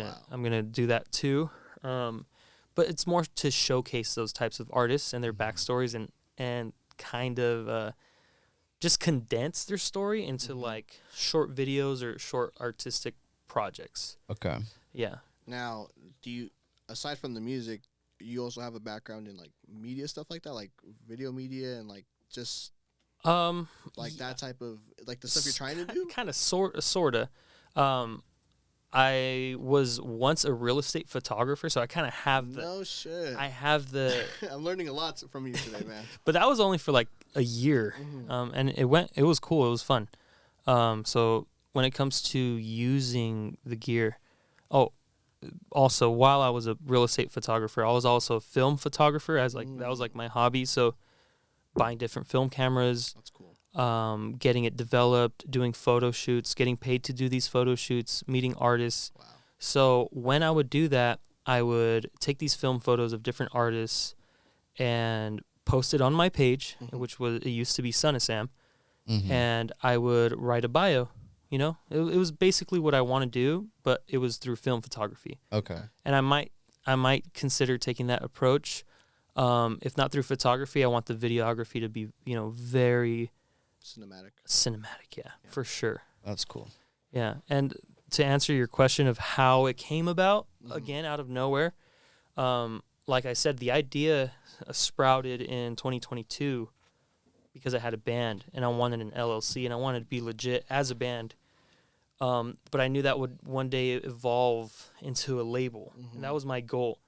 gonna do that too. But it's more to showcase those types of artists and their backstories and kind of just condense their story into like short videos or short artistic projects. Okay. Yeah. Now, do you, aside from the music, you also have a background in like media stuff like that, like video media and like just like that type of like the stuff you're trying to do? Kind of sorta. I was once a real estate photographer, so I kind of have the. No shit. I have the. I'm learning a lot from you today, man. But that was only for like a year, and it was cool. It was fun. So when it comes to using the gear, also while I was a real estate photographer, I was also a film photographer. That was like my hobby. So buying different film cameras. That's cool. Getting it developed, doing photo shoots, getting paid to do these photo shoots, meeting artists. Wow. So when I would do that, I would take these film photos of different artists and post it on my page, it used to be Son of Sam, and I would write a bio. You know, it was basically what I want to do, but it was through film photography. Okay. And I might consider taking that approach. If not through photography, I want the videography to be, very cinematic, yeah, for sure. That's cool. Yeah, and to answer your question of how it came about, again, out of nowhere, like I said, the idea sprouted in 2022 because I had a band and I wanted an LLC and I wanted to be legit as a band. But I knew that would one day evolve into a label, and that was my goal.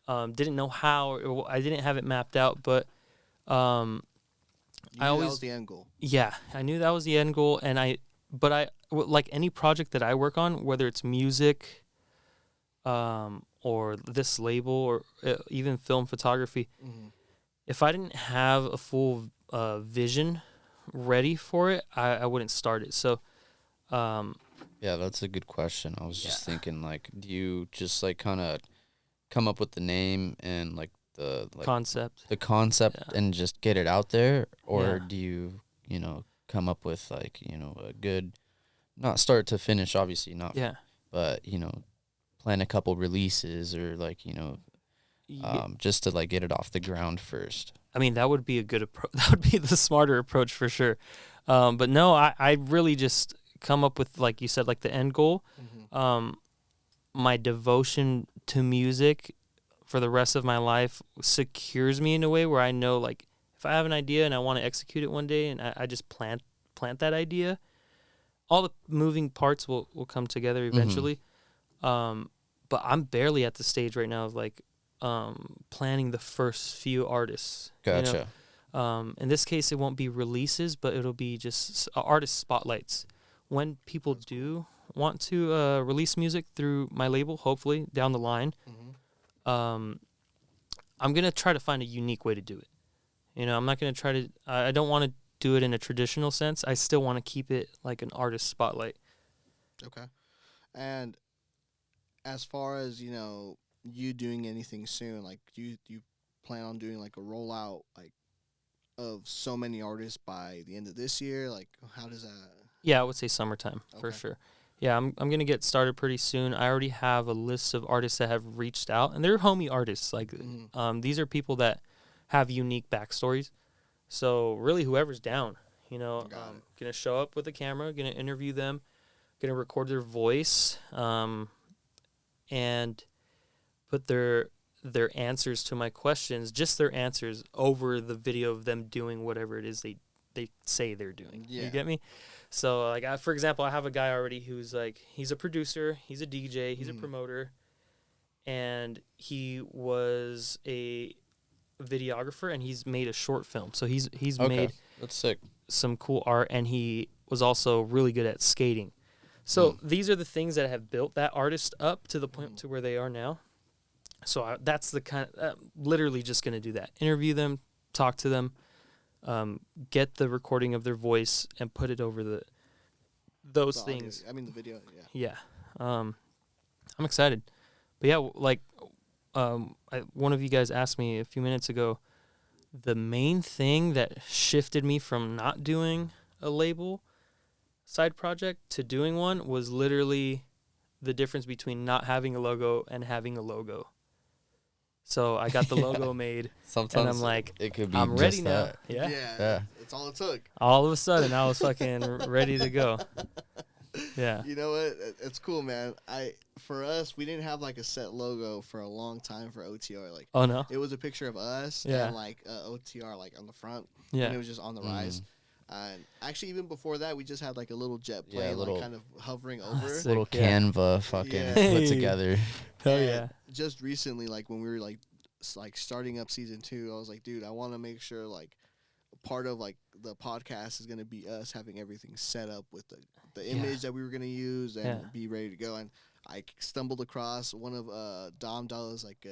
Didn't know how, I didn't have it mapped out, but That was the end goal. Yeah, I knew that was the end goal, and like any project that I work on, whether it's music, or this label, or even film photography, if I didn't have a full vision ready for it, I wouldn't start it. So, yeah, that's a good question. I was just thinking, like, do you just like kind of come up with the name and like the concept, and just get it out there, or do you come up with like a good, not start to finish, obviously not, but plan a couple releases or like just to like get it off the ground first. I mean, that would be a good approach. That would be the smarter approach for sure. But no, I really just come up with, like you said, like the end goal. My devotion to music for the rest of my life secures me in a way where I know, like, if I have an idea and I want to execute it one day and I just plant that idea, all the moving parts will come together eventually. But I'm barely at the stage right now of like planning the first few artists. Gotcha. In this case, it won't be releases, but it'll be just artist spotlights. When people do want to release music through my label, hopefully down the line, I'm going to try to find a unique way to do it. I'm not going to try to, I don't want to do it in a traditional sense. I still want to keep it like an artist spotlight. Okay. And as far as, you doing anything soon, like you plan on doing like a rollout like of so many artists by the end of this year? Like, how does that? Yeah, I would say summertime for sure. Yeah, I'm going to get started pretty soon. I already have a list of artists that have reached out, and they're homie artists. Like, these are people that have unique backstories. So really, whoever's down, You know, gonna show up with a camera, gonna interview them, gonna record their voice, and put their answers to my questions, just their answers, over the video of them doing whatever it is they say they're doing. Yeah. You get me? So, like, for example, I have a guy already who's, like, he's a producer, he's a DJ, he's a promoter, and he was a videographer, and he's made a short film. So he's made that's sick. Some cool art, and he was also really good at skating. So these are the things that have built that artist up to the point to where they are now. So that's the kind of, literally just going to do that. Interview them, talk to them, get the recording of their voice, and put it over those things. I mean, the video, yeah. I'm excited. But yeah, like, one of you guys asked me a few minutes ago, the main thing that shifted me from not doing a label side project to doing one was literally the difference between not having a logo and having a logo. So I got the logo made. Sometimes and I'm like, it could be I'm ready now. That. Yeah. That's all it took. All of a sudden, I was fucking ready to go. Yeah. You know what? It's cool, man. For us, we didn't have like a set logo for a long time for OTR. Like, oh no, it was a picture of us and like OTR like on the front. Yeah. And it was just on the rise. And actually, even before that, we just had like a little jet plane, like kind of hovering over. Sick, little Canva fucking put together. Hell yeah. Just recently, like when we were like starting up season 2, I was like, dude, I want to make sure like part of like the podcast is going to be us having everything set up with the image that we were going to use and be ready to go. And I stumbled across one of Dom Dalla's like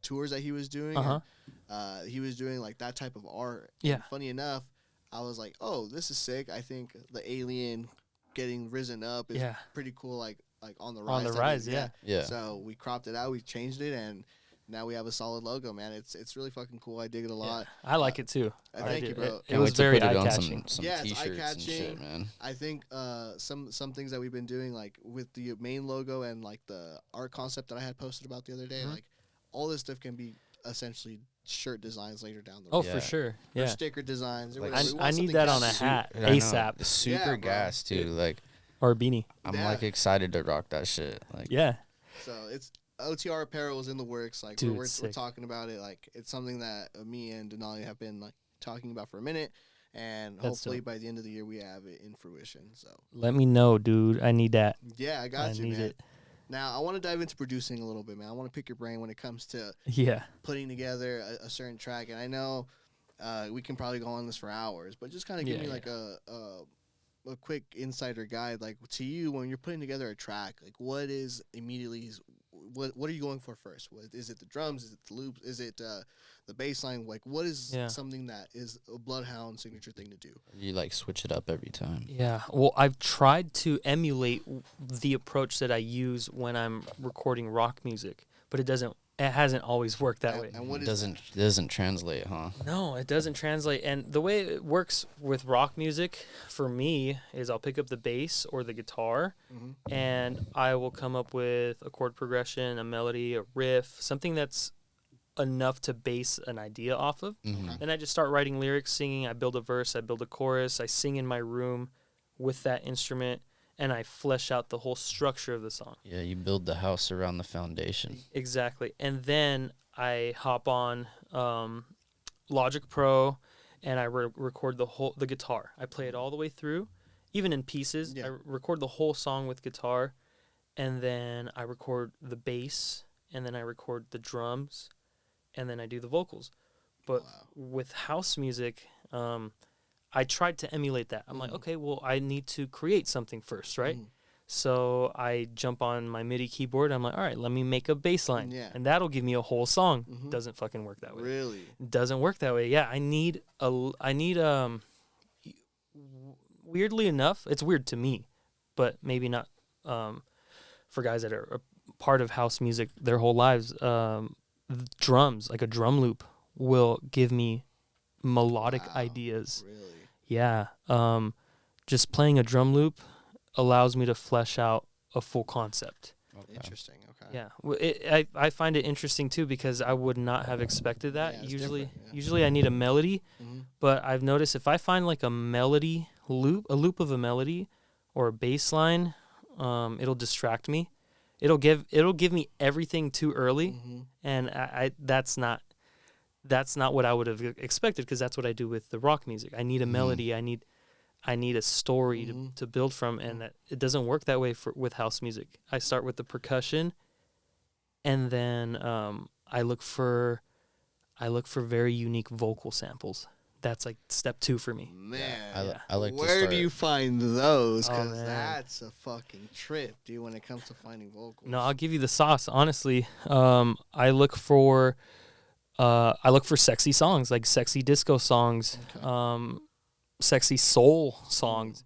tours that he was doing. And, he was doing like that type of art. Yeah. And funny enough, I was like, oh, this is sick. I think the alien getting risen up is pretty cool, like on the rise. On the rise, yeah. So we cropped it out, we changed it, and now we have a solid logo, man. It's really fucking cool. I dig it a lot. I like it too. Thank you, bro. It was very eye-catching. Some t-shirts and shit, man. I think some things that we've been doing, like with the main logo and like the art concept that I had posted about the other day, like all this stuff can be essentially shirt designs later down the road. Oh, for sure. Yeah. Or sticker designs. Or like, I need that on a hat ASAP. Super gas too, like, or a beanie. I'm like excited to rock that shit. Like, So it's OTR apparel is in the works. Like, dude, we're talking about it. Like, it's something that me and Denali have been like talking about for a minute, and hopefully by the end of the year we have it in fruition. So let me know, dude. I need that. Yeah, I got you, man. It. Now, I want to dive into producing a little bit, man. I want to pick your brain when it comes to putting together a certain track. And I know we can probably go on this for hours, but just kind of give me like a quick insider guide. Like, to you, when you're putting together a track, like what is immediately, what are you going for first? Is it the drums? Is it the loops? Is it the bass line? Like, what is something that is a Bludhaund signature thing to do? You like switch it up every time. Yeah. Well, I've tried to emulate the approach that I use when I'm recording rock music, but it hasn't always worked that way. And what doesn't translate, huh? No, it doesn't translate. And the way it works with rock music for me is I'll pick up the bass or the guitar, and I will come up with a chord progression, a melody, a riff, something that's enough to base an idea off of. Then I just start writing lyrics, singing. I build a verse, I build a chorus, I sing in my room with that instrument, and I flesh out the whole structure of the song. Yeah, you build the house around the foundation. Exactly. And then I hop on Logic Pro, and I record the guitar. I play it all the way through, even in pieces. I record the whole song with guitar, and then I record the bass, and then I record the drums, and then I do the vocals. But with house music, I tried to emulate that. I'm like, okay, well, I need to create something first, right? So I jump on my MIDI keyboard. I'm like, all right, let me make a bass line. And that'll give me a whole song. Doesn't fucking work that way. Really? Doesn't work that way. Yeah, I need weirdly enough, it's weird to me, but maybe not for guys that are a part of house music their whole lives. Drums, like a drum loop, will give me melodic ideas. Really? Yeah. Just playing a drum loop allows me to flesh out a full concept. Okay. Interesting. Okay. Yeah. I find it interesting too because I would not have expected that. Usually I need a melody, But I've noticed if I find like a melody loop, a loop of a melody or a bass line, it'll distract me. It'll give me everything too early, and I that's not what I would have expected, because that's what I do with the rock music. I need a melody. I need a story to build from, and that it doesn't work that way with house music. I start with the percussion, and then I look for very unique vocal samples. That's like step 2 for me. Man, I like where to start. do you find those? Because man. that's a fucking trip, dude, when it comes to finding vocals. No, I'll give you the sauce. Honestly, I look for sexy songs, like sexy disco songs, sexy soul songs,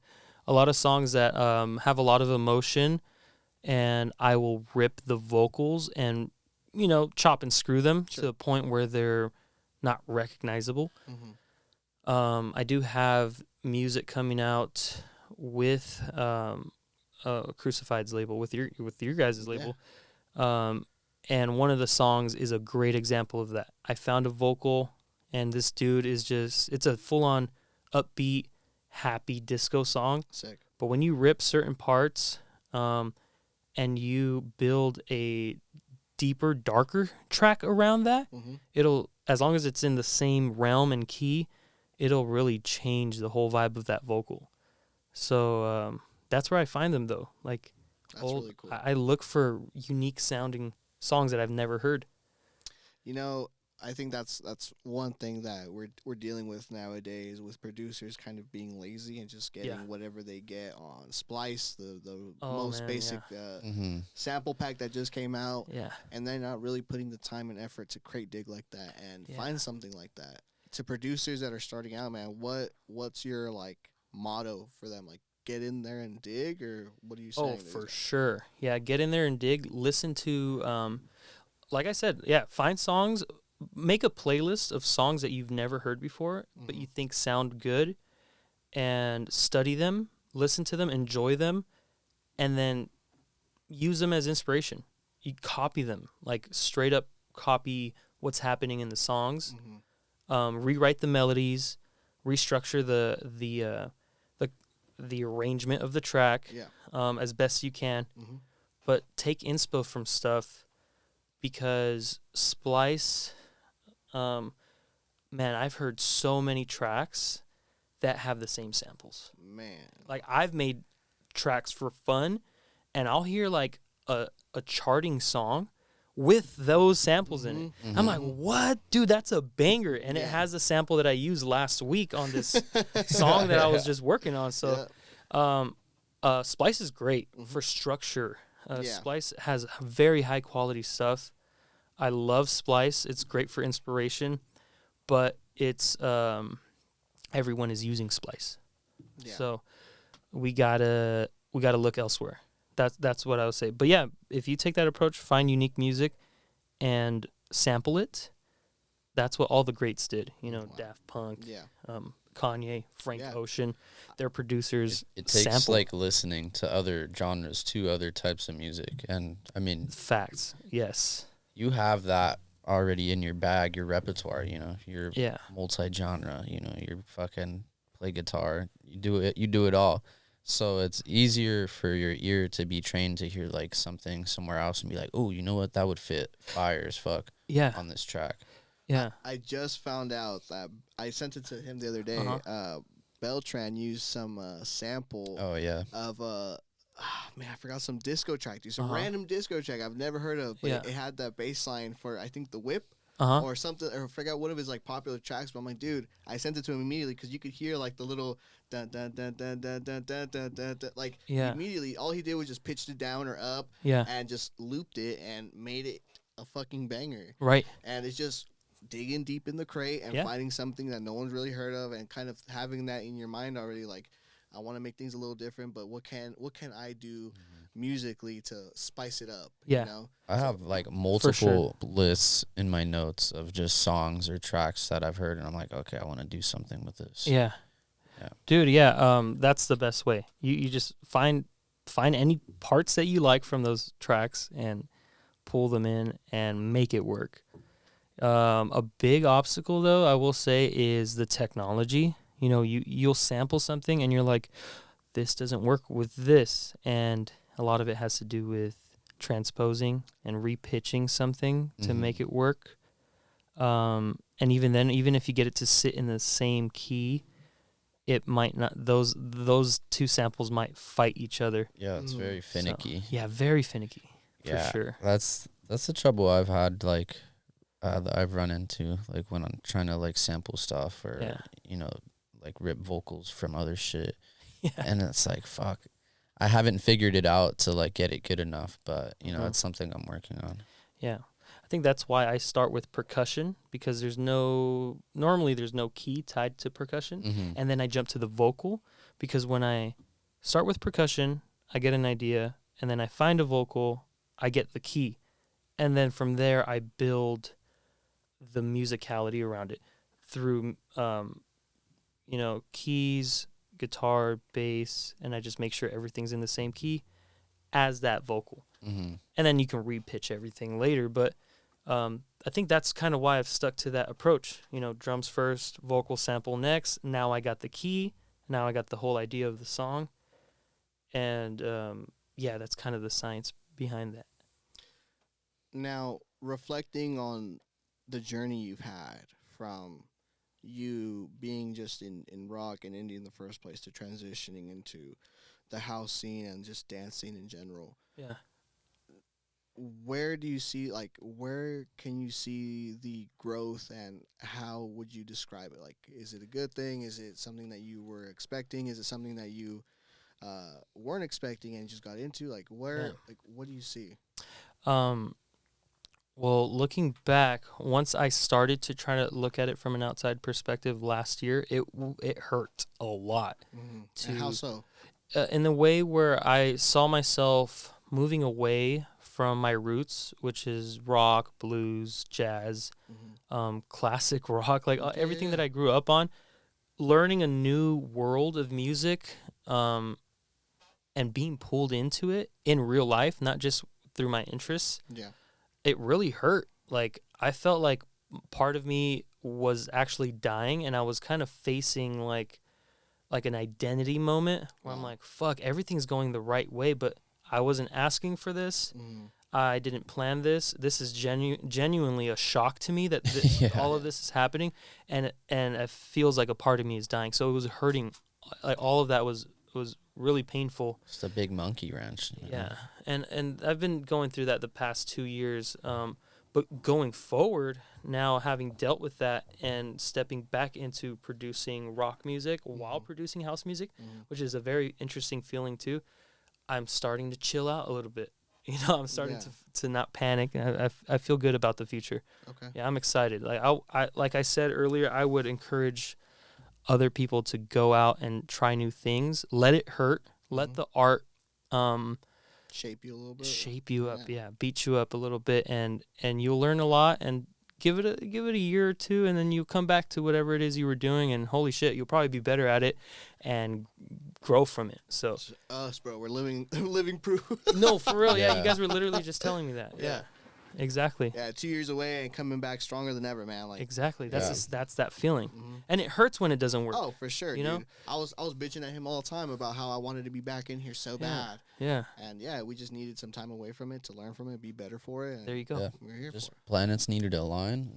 a lot of songs that have a lot of emotion, and I will rip the vocals and chop and screw them to the point where they're not recognizable. I do have music coming out with Crucified's label, with your guys' label. And one of the songs is a great example of that. I found a vocal, and this dude is it's a full-on upbeat, happy disco song. Sick. But when you rip certain parts and you build a deeper, darker track around that, it'll, as long as it's in the same realm and key, it'll really change the whole vibe of that vocal. So that's where I find them, though. Like, that's really cool. I look for unique sounding songs that I've never heard. I think that's one thing that we're dealing with nowadays, with producers kind of being lazy and just getting whatever they get on Splice, the most basic sample pack that just came out. Yeah. And they're not really putting the time and effort to crate dig like that and find something like that. To producers that are starting out, man, what's your like motto for them? Like, get in there and dig, or what are you saying? Oh, for sure. Yeah, get in there and dig. Listen to, like I said, find songs. Make a playlist of songs that you've never heard before, but you think sound good, and study them, listen to them, enjoy them, and then use them as inspiration. You copy them, like straight up copy what's happening in the songs. Rewrite the melodies, restructure the arrangement of the track as best you can, but take inspo from stuff, because Splice, man, I've heard so many tracks that have the same samples. Man, like I've made tracks for fun, and I'll hear like a charting song with those samples in it. I'm like, what? Dude, that's a banger. And it has a sample that I used last week on this song that I was just working on. So Splice is great for structure. Splice has very high quality stuff. I love Splice. It's great for inspiration, but it's everyone is using Splice. So we gotta look elsewhere. That's what I would say. But yeah, if you take that approach, find unique music and sample it, that's what all the greats did. Daft Punk, Kanye, Frank Ocean, their producers. It takes sample. like listening to other genres, to other types of music. And I mean, facts. Yes. You have that already in your bag, your repertoire, you're multi-genre, you fucking play guitar, you do it all. So it's easier for your ear to be trained to hear like something somewhere else and be like, oh, you know what, that would fit fire as fuck on this track. Yeah. I just found out that I sent it to him the other day. Beltran used some sample of man, I forgot some disco track, dude. Some random disco track I've never heard of, but it had that bass line for, I think, The Whip. Or something, or I forgot one of his like popular tracks, but I'm like, dude, I sent it to him immediately because you could hear like the little dun dun dun dun dun dun dun dun dun, dun. Like immediately, all he did was just pitched it down or up, and just looped it and made it a fucking banger. Right. And it's just digging deep in the crate and finding something that no one's really heard of, and kind of having that in your mind already, like, I want to make things a little different, but what can I do musically to spice it up? Yeah. You know? I have like multiple lists in my notes of just songs or tracks that I've heard, and I'm like, okay, I want to do something with this. Yeah. Dude, that's the best way. You just find any parts that you like from those tracks and pull them in and make it work. A big obstacle, though, I will say, is the technology. You know, you'll sample something and you're like, this doesn't work with this. And a lot of it has to do with transposing and repitching something to make it work. And even then, even if you get it to sit in the same key, it might not, those two samples might fight each other. Yeah, it's very finicky. So, yeah, very finicky, for sure. That's the trouble I've had, like, that I've run into, like, when I'm trying to, like, sample stuff or, you know, like, rip vocals from other shit. Yeah. And it's like, fuck. I haven't figured it out to, like, get it good enough, but, you know, it's something I'm working on. Yeah. I think that's why I start with percussion, because normally there's no key tied to percussion. And then I jump to the vocal, because when I start with percussion, I get an idea, and then I find a vocal, I get the key. And then from there, I build the musicality around it through, you know, keys, guitar, bass, and I just make sure everything's in the same key as that vocal. And then you can repitch everything later, but I think that's kind of why I've stuck to that approach. You know, drums first, vocal sample next. Now I got the key. Now I got the whole idea of the song. And, yeah, that's kind of the science behind that. Now, reflecting on the journey you've had from you being just in rock and indie in the first place to transitioning into the house scene and just dance scene in general. Yeah. Where do you see, like, where can you see the growth, and how would you describe it? Like, is it a good thing? Is it something that you were expecting? Is it something that you weren't expecting and just got into? Like, like, what do you see? Well, looking back, once I started to try to look at it from an outside perspective last year, it hurt a lot. And how so? In the way where I saw myself moving away from my roots, which is rock, blues, jazz, classic rock, like everything that I grew up on, learning a new world of music, and being pulled into it in real life, not just through my interests. Yeah. It really hurt. Like, I felt like part of me was actually dying, and I was kind of facing like an identity moment where I'm like, fuck, everything's going the right way, but I wasn't asking for this. I didn't plan this. This is genuinely a shock to me that all of this is happening, and it feels like a part of me is dying. So it was hurting. Like, all of that was really painful. It's a big monkey wrench. Yeah, and I've been going through that the past 2 years. But going forward, now having dealt with that and stepping back into producing rock music while producing house music, which is a very interesting feeling too, I'm starting to chill out a little bit. You know, I'm starting to not panic. I feel good about the future. Okay. Yeah, I'm excited. Like like I said earlier, I would encourage other people to go out and try new things. Let it hurt. Let the art shape you a little bit. Shape you up, beat you up a little bit, and you'll learn a lot. And give it a year or two, and then you come back to whatever it is you were doing, and holy shit, you'll probably be better at it and grow from it. So it's us, bro, we're living proof. No, for real. Yeah, you guys were literally just telling me that. Yeah. Exactly. Yeah, 2 years away and coming back stronger than ever, man. Like, exactly. That's that feeling, and it hurts when it doesn't work. Oh, for sure. You know, I was bitching at him all the time about how I wanted to be back in here so bad. Yeah. And we just needed some time away from it to learn from it, be better for it. And there you go. We're here just for it. Planets needed to align.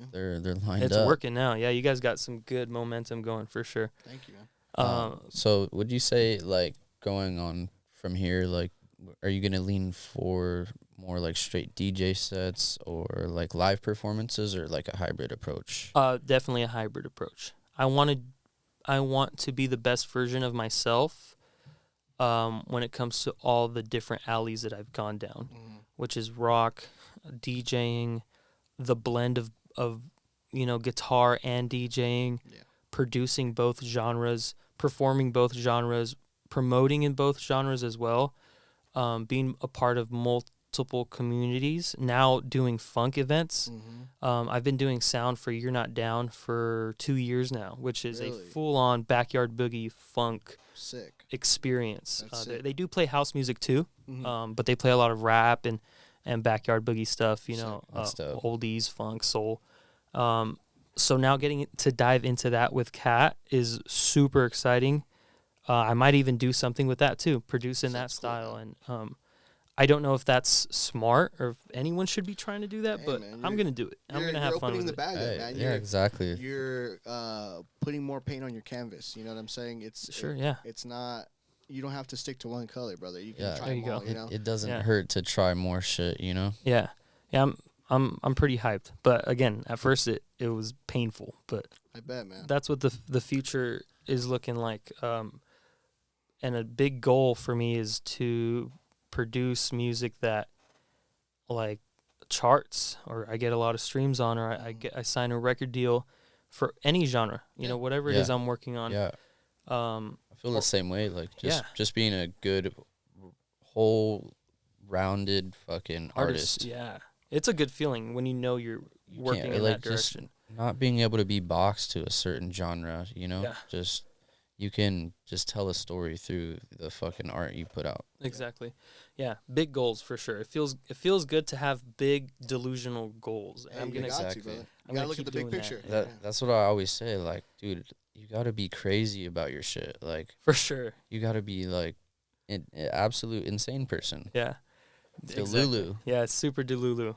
And they're lined up. It's working now. Yeah, you guys got some good momentum going for sure. Thank you, man. So would you say, like, going on from here, like, are you gonna lean for more like straight DJ sets or like live performances, or like a hybrid approach? Definitely a hybrid approach. I want to be the best version of myself when it comes to all the different alleys that I've gone down, which is rock, DJing, the blend of guitar and DJing, producing both genres, performing both genres, promoting in both genres as well, being a part of multiple communities, now doing funk events. I've been doing sound for You're Not Down for 2 years now, which is a full-on backyard boogie funk experience. They do play house music too, but they play a lot of rap and and backyard boogie stuff, oldies, funk, soul. So now getting to dive into that with Kat is super exciting. I might even do something with that too, produce in that style. Cool, and I don't know if that's smart or if anyone should be trying to do that, but man, I'm going to do it. I'm going to have fun with it. Man. Yeah, exactly. You're putting more paint on your canvas. You know what I'm saying? It's not, you don't have to stick to one color, brother. You can try them all, you know? It doesn't hurt to try more shit, you know? Yeah. Yeah, I'm pretty hyped. But again, at first it was painful, but I bet, man. That's what the future is looking like. And a big goal for me is to produce music that like charts, or I get a lot of streams on, or I sign a record deal for any genre, you know, whatever it is I'm working on. Yeah. I feel the same way. Like just being a good whole rounded fucking artist. Yeah. It's a good feeling when you know you're working in that direction. Not being able to be boxed to a certain genre, you know? Yeah. Just you can just tell a story through the fucking art you put out. Exactly. Yeah, big goals for sure. It feels good to have big delusional goals. And I'm gonna you gotta look at the big picture. That's what I always say. Like, dude, you gotta be crazy about your shit. Like, for sure. You gotta be like an absolute insane person. Yeah. Delulu. Exactly. Yeah, it's super Delulu.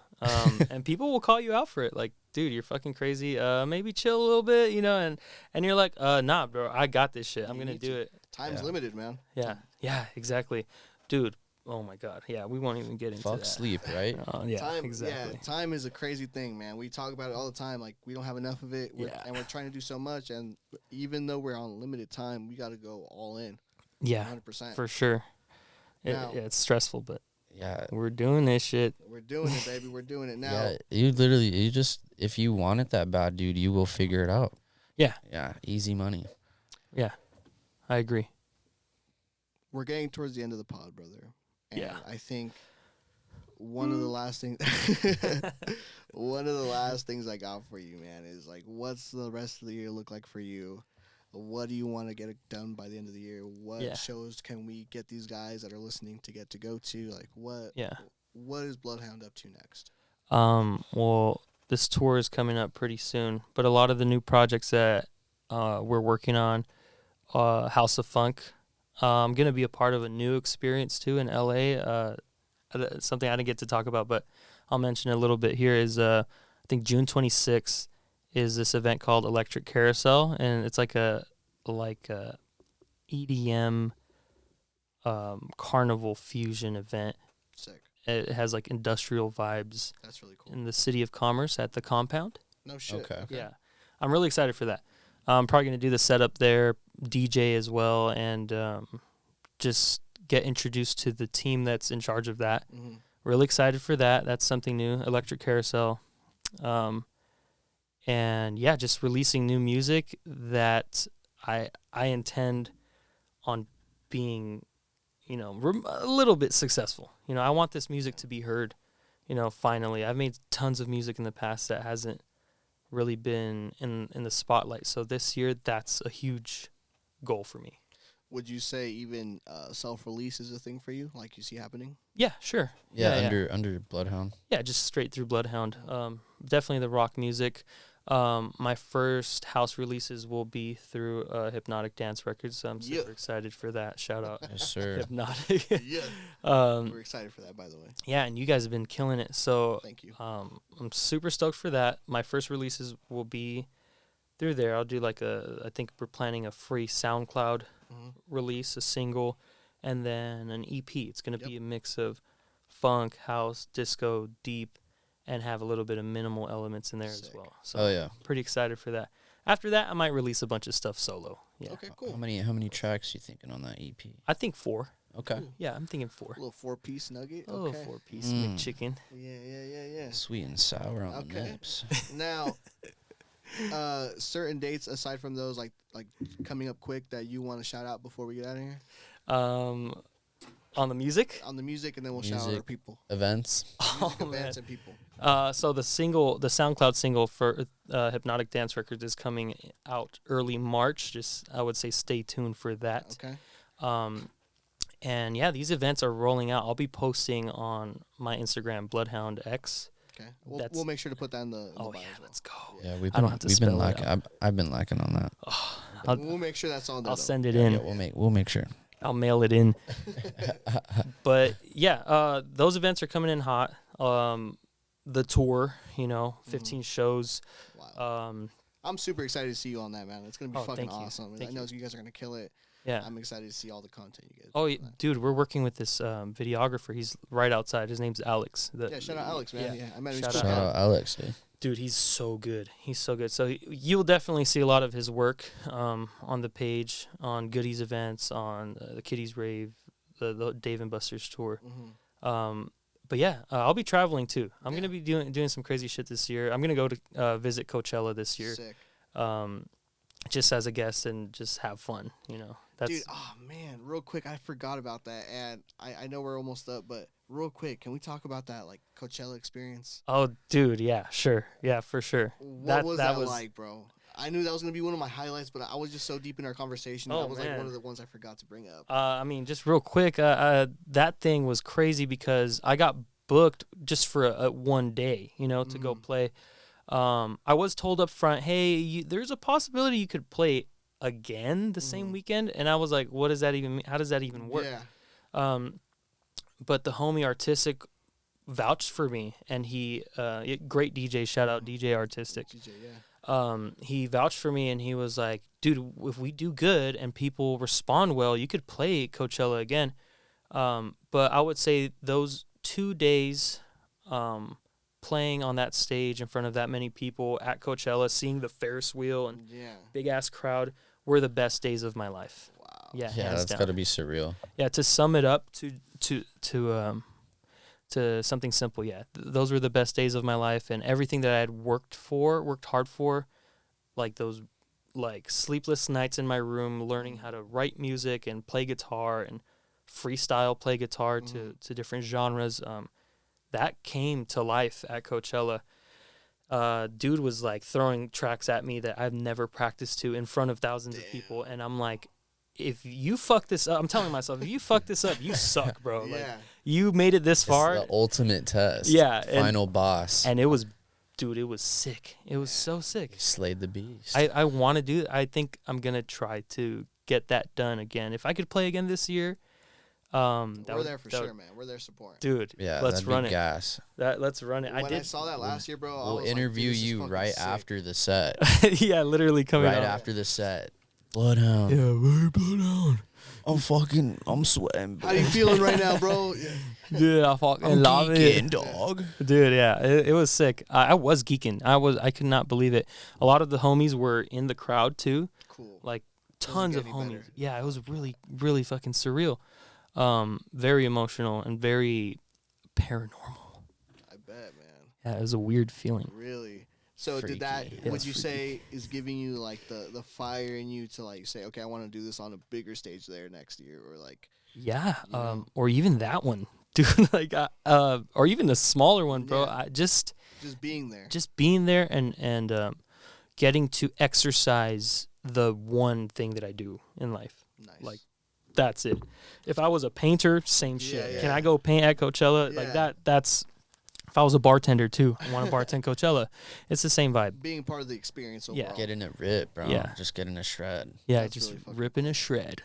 And people will call you out for it. Like, dude, you're fucking crazy. Maybe chill a little bit, you know, and you're like, nah, bro, I got this shit. I'm going to do it. Time's limited, man. Yeah. Yeah, exactly. Dude, oh my God. Yeah, we won't even get into that. Fuck sleep, right? Exactly. Yeah, time is a crazy thing, man. We talk about it all the time. Like, we don't have enough of it, and we're trying to do so much. And even though we're on limited time, we got to go all in. Yeah, 100%. For sure. It's stressful, but. Yeah, we're doing this shit. We're doing it, baby. We're doing it now. Yeah, you just, if you want it that bad, dude, you will figure it out. Yeah. Yeah, easy money. Yeah, I agree. We're getting towards the end of the pod, brother. And I think one of the last things I got for you, man, is like, what's the rest of the year look like for you? What do you want to get done by the end of the year? What shows can we get these guys that are listening to get to go to? Like, what is Bludhaund up to next? Well, this tour is coming up pretty soon, but a lot of the new projects that we're working on, House of Funk, I'm going to be a part of a new experience, too, in L.A., something I didn't get to talk about, but I'll mention a little bit here is, I think June 26th, is this event called Electric Carousel, and it's like a EDM carnival fusion event. Sick. It has like industrial vibes. That's really cool. In the City of Commerce at the compound. No shit. Okay. Yeah, I'm really excited for that. I'm probably gonna do the setup there, DJ as well, and just get introduced to the team that's in charge of that. Mm-hmm. Really excited for that. That's something new. Electric Carousel. And yeah, just releasing new music that I intend on being, you know, a little bit successful. You know, I want this music to be heard, you know, finally. I've made tons of music in the past that hasn't really been in the spotlight. So this year, that's a huge goal for me. Would you say even self-release is a thing for you, like you see happening? Yeah, sure. Yeah, under Bludhaund. Yeah, just straight through Bludhaund. Definitely the rock music. My first house releases will be through Hypnotic Dance Records, so I'm super excited for that. Shout out. Yes, sir. Hypnotic. We're excited for that, by the way. Yeah, and you guys have been killing it, so thank you. I'm super stoked for that. My first releases will be through there. I'll do like I think we're planning a free SoundCloud release, a single, and then an EP. It's going to be a mix of funk, house, disco, deep, and have a little bit of minimal elements in there as well. So pretty excited for that. After that, I might release a bunch of stuff solo. Yeah. Okay, cool. How many tracks you thinking on that EP? I think 4. Okay. Ooh. Yeah, I'm thinking 4. A little 4-piece nugget. A little 4-piece McChicken. Yeah. Sweet and sour on the lips. Now, certain dates aside from those, like coming up quick that you want to shout out before we get out of here? On the music? On the music, and then we'll shout out our people. Events. Events and people. So the SoundCloud single for Hypnotic Dance Records is coming out early March. Just, I would say, stay tuned for that. Okay. And yeah, these events are rolling out. I'll be posting on my Instagram, Bludhaund X. Okay, we'll make sure to put that in the bio as well. Let's go. Yeah, I don't have to spell it out. I've been lacking on that. We'll make sure that's on there. I'll send it in. Yeah, we'll make sure. I'll mail it in. But yeah, those events are coming in hot. The tour, 15 shows. Wow. I'm super excited to see you on that, man. It's gonna be fucking awesome. I know you guys are gonna kill it. Yeah, I'm excited to see all the content you guys. Oh, dude, we're working with this videographer. He's right outside. His name's Alex. Shout out Alex, man. Yeah, I met him. Shout out Alex, dude. Dude, he's so good. He's so good. So you'll definitely see a lot of his work on the page, on Goodies events, on the Kiddies Rave, the Dave and Buster's tour. Mm-hmm. But yeah, I'll be traveling too. I'm gonna be doing some crazy shit this year. I'm gonna go to visit Coachella this year. Sick. Just as a guest and just have fun. Dude, oh man, real quick, I forgot about that, and I know we're almost up, but real quick, can we talk about that Coachella experience? Oh, dude, yeah, sure, yeah, for sure. What was that like, bro? I knew that was gonna be one of my highlights, but I was just so deep in our conversation. That was one of the ones I forgot to bring up. I mean, just real quick, that thing was crazy because I got booked just for a one day, to go play. I was told up front, hey, there's a possibility you could play again the same weekend, and I was like, what does that even mean? How does that even work? Yeah. But the homie Artistic vouched for me, and he great DJ, shout out DJ Artistic. DJ, yeah. He vouched for me, and he was like, dude, if we do good and people respond well, you could play Coachella again. But I would say those 2 days playing on that stage in front of that many people at Coachella, seeing the Ferris wheel and big ass crowd were the best days of my life. Wow. Yeah, that's got to be surreal. Yeah, to sum it up to something simple, those were the best days of my life, and everything that I had worked hard for, like those sleepless nights in my room learning how to write music and play guitar and freestyle play guitar to different genres, that came to life at Coachella. Dude was throwing tracks at me that I've never practiced to in front of thousands of people, and I'm like, if you fuck this up, I'm telling myself, if you fuck this up, you suck, bro. You made it this far. It's the ultimate test. Yeah. Final boss. And it was sick. It was so sick. You slayed the beast. I want to do it. I think I'm going to try to get that done again. If I could play again this year, we're there for sure, man. We're there support. Dude, yeah, let's run it. Gas. Let's run it. I saw that last year, bro. We'll interview you right after the set. Yeah, literally coming right after the set. Bloodhound. Yeah, we're Bloodhound. I'm sweating. How you feeling right now, bro? Dude, I fucking love it, dog. Dude, yeah, it was sick. I was geeking. I could not believe it. A lot of the homies were in the crowd too. Cool. Tons of homies. Better. Yeah, it was really, really fucking surreal. Very emotional and very paranormal. I bet, man. Yeah, it was a weird feeling. Really? So Freaky. Would you say is giving you the fire in you to say, okay, I want to do this on a bigger stage there next year, or yeah, or even that one, dude, or even the smaller one, bro. Yeah. Just being there, and getting to exercise the one thing that I do in life. Nice. That's it. If I was a painter, same shit. Yeah. Can I go paint at Coachella? Yeah. That's. If I was a bartender too, I want to bartend Coachella. It's the same vibe. Being part of the experience overall. Yeah. Getting it ripped, bro. Yeah. Just getting a shred. Yeah, That's just really ripping a shred.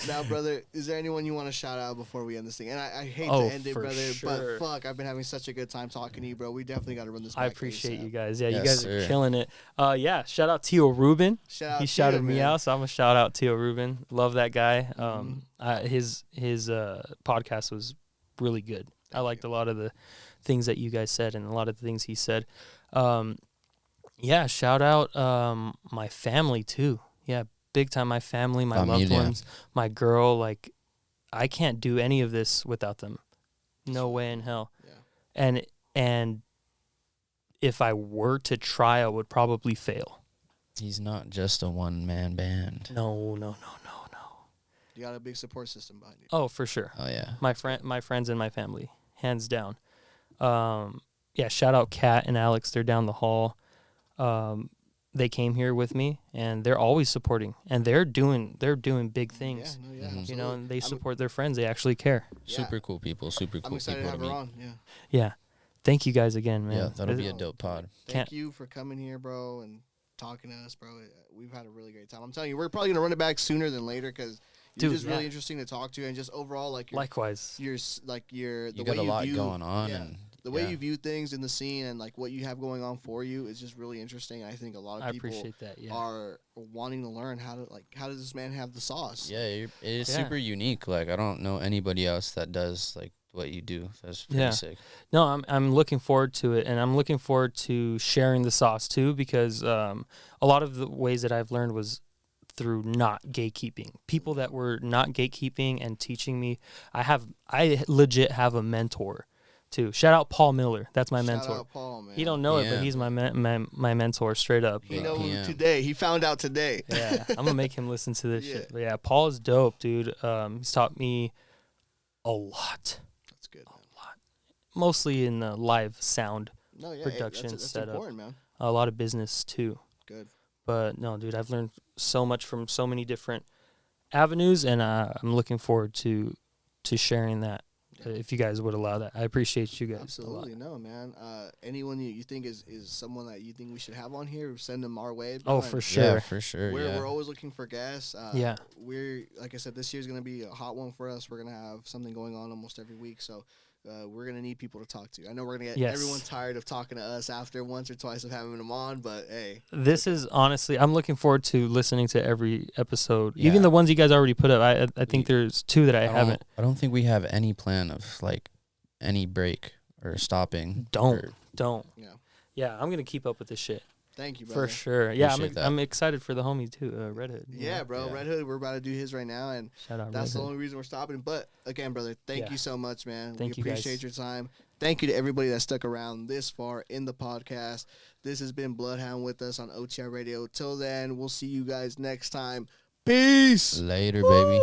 Now, brother, is there anyone you want to shout out before we end this thing? And I hate to end it, brother, sure. but fuck, I've been having such a good time talking to you, bro. We definitely got to run this back. I appreciate ASAP. you guys. Yeah, you Yes, guys sir. are killing it. Yeah, shout out Tio Rubin. Shout out He to shouted you, me man. out, so I'm gonna shout out Tio Rubin. Love that guy. His podcast was really good. I liked a lot of the things that you guys said and a lot of the things he said. Yeah, shout out my family too. Yeah, big time my family, my loved ones, my girl. I can't do any of this without them. No way in hell. Yeah. And if I were to try, I would probably fail. He's not just a one-man band. No. You got a big support system behind you. Oh, for sure. Oh, yeah. My friends and my family, hands down. Yeah, shout out Kat and Alex. They're down the hall. they came here with me, and they're always supporting, and they're doing big things. You know, and they support their friends. They actually care. Super cool people. Super cool. I'm excited people to have her on. Yeah. Yeah. Thank you guys again, man. Yeah, that'll be a dope pod. Thank you for coming here, bro, and talking to us, bro. We've had a really great time. I'm telling you, we're probably gonna run it back sooner than later because you're just really interesting to talk to, and just overall, like, likewise, you're like the you way got a lot view, going on, and the way you view things in the scene, and like what you have going on for you is just really interesting. I think a lot of people appreciate that. Yeah. are wanting to learn how does this man have the sauce? Yeah, it is super unique. Like, I don't know anybody else that does like what you do. That's pretty sick. No, I'm looking forward to it, and I'm looking forward to sharing the sauce too, because a lot of the ways that I've learned was through not gatekeeping. People that were not gatekeeping and teaching me. I legit have a mentor too. Shout out Paul Miller. That's my mentor. Shout out Paul, man. He don't know it, but he's my mentor straight up. He knows today. He found out today. Yeah, I'm gonna make him listen to this shit. But yeah, Paul is dope, dude. He's taught me a lot. That's good, man. A lot. Mostly in the live sound production that's setup. Important, man. A lot of business too. Good. But no, dude, I've learned so much from so many different avenues, and I'm looking forward to sharing that. If you guys would allow that, I appreciate you guys. Absolutely, no, man. Anyone you think is someone that you think we should have on here, send them our way. Oh, for sure. Yeah, for sure. We're always looking for guests. Yeah. We're, like I said, this year's gonna be a hot one for us. We're gonna have something going on almost every week, so we're gonna need people to talk to. I know we're gonna get everyone tired of talking to us after once or twice of having them on, but hey, this is honestly, I'm looking forward to listening to every episode, even the ones you guys already put up. I think there's 2 that I haven't. I don't think we have any plan of like any break or stopping. Don't. Yeah, I'm gonna keep up with this shit. Thank you, brother. For sure. Yeah, I'm excited for the homie too, Red Hood. Yeah, bro. Yeah. Red Hood, we're about to do his right now, and that's the only reason we're stopping. But again, brother, thank you so much, man. We appreciate your time. Thank you to everybody that stuck around this far in the podcast. This has been Bludhaund with us on OTR Radio. Till then, we'll see you guys next time. Peace. Later, baby.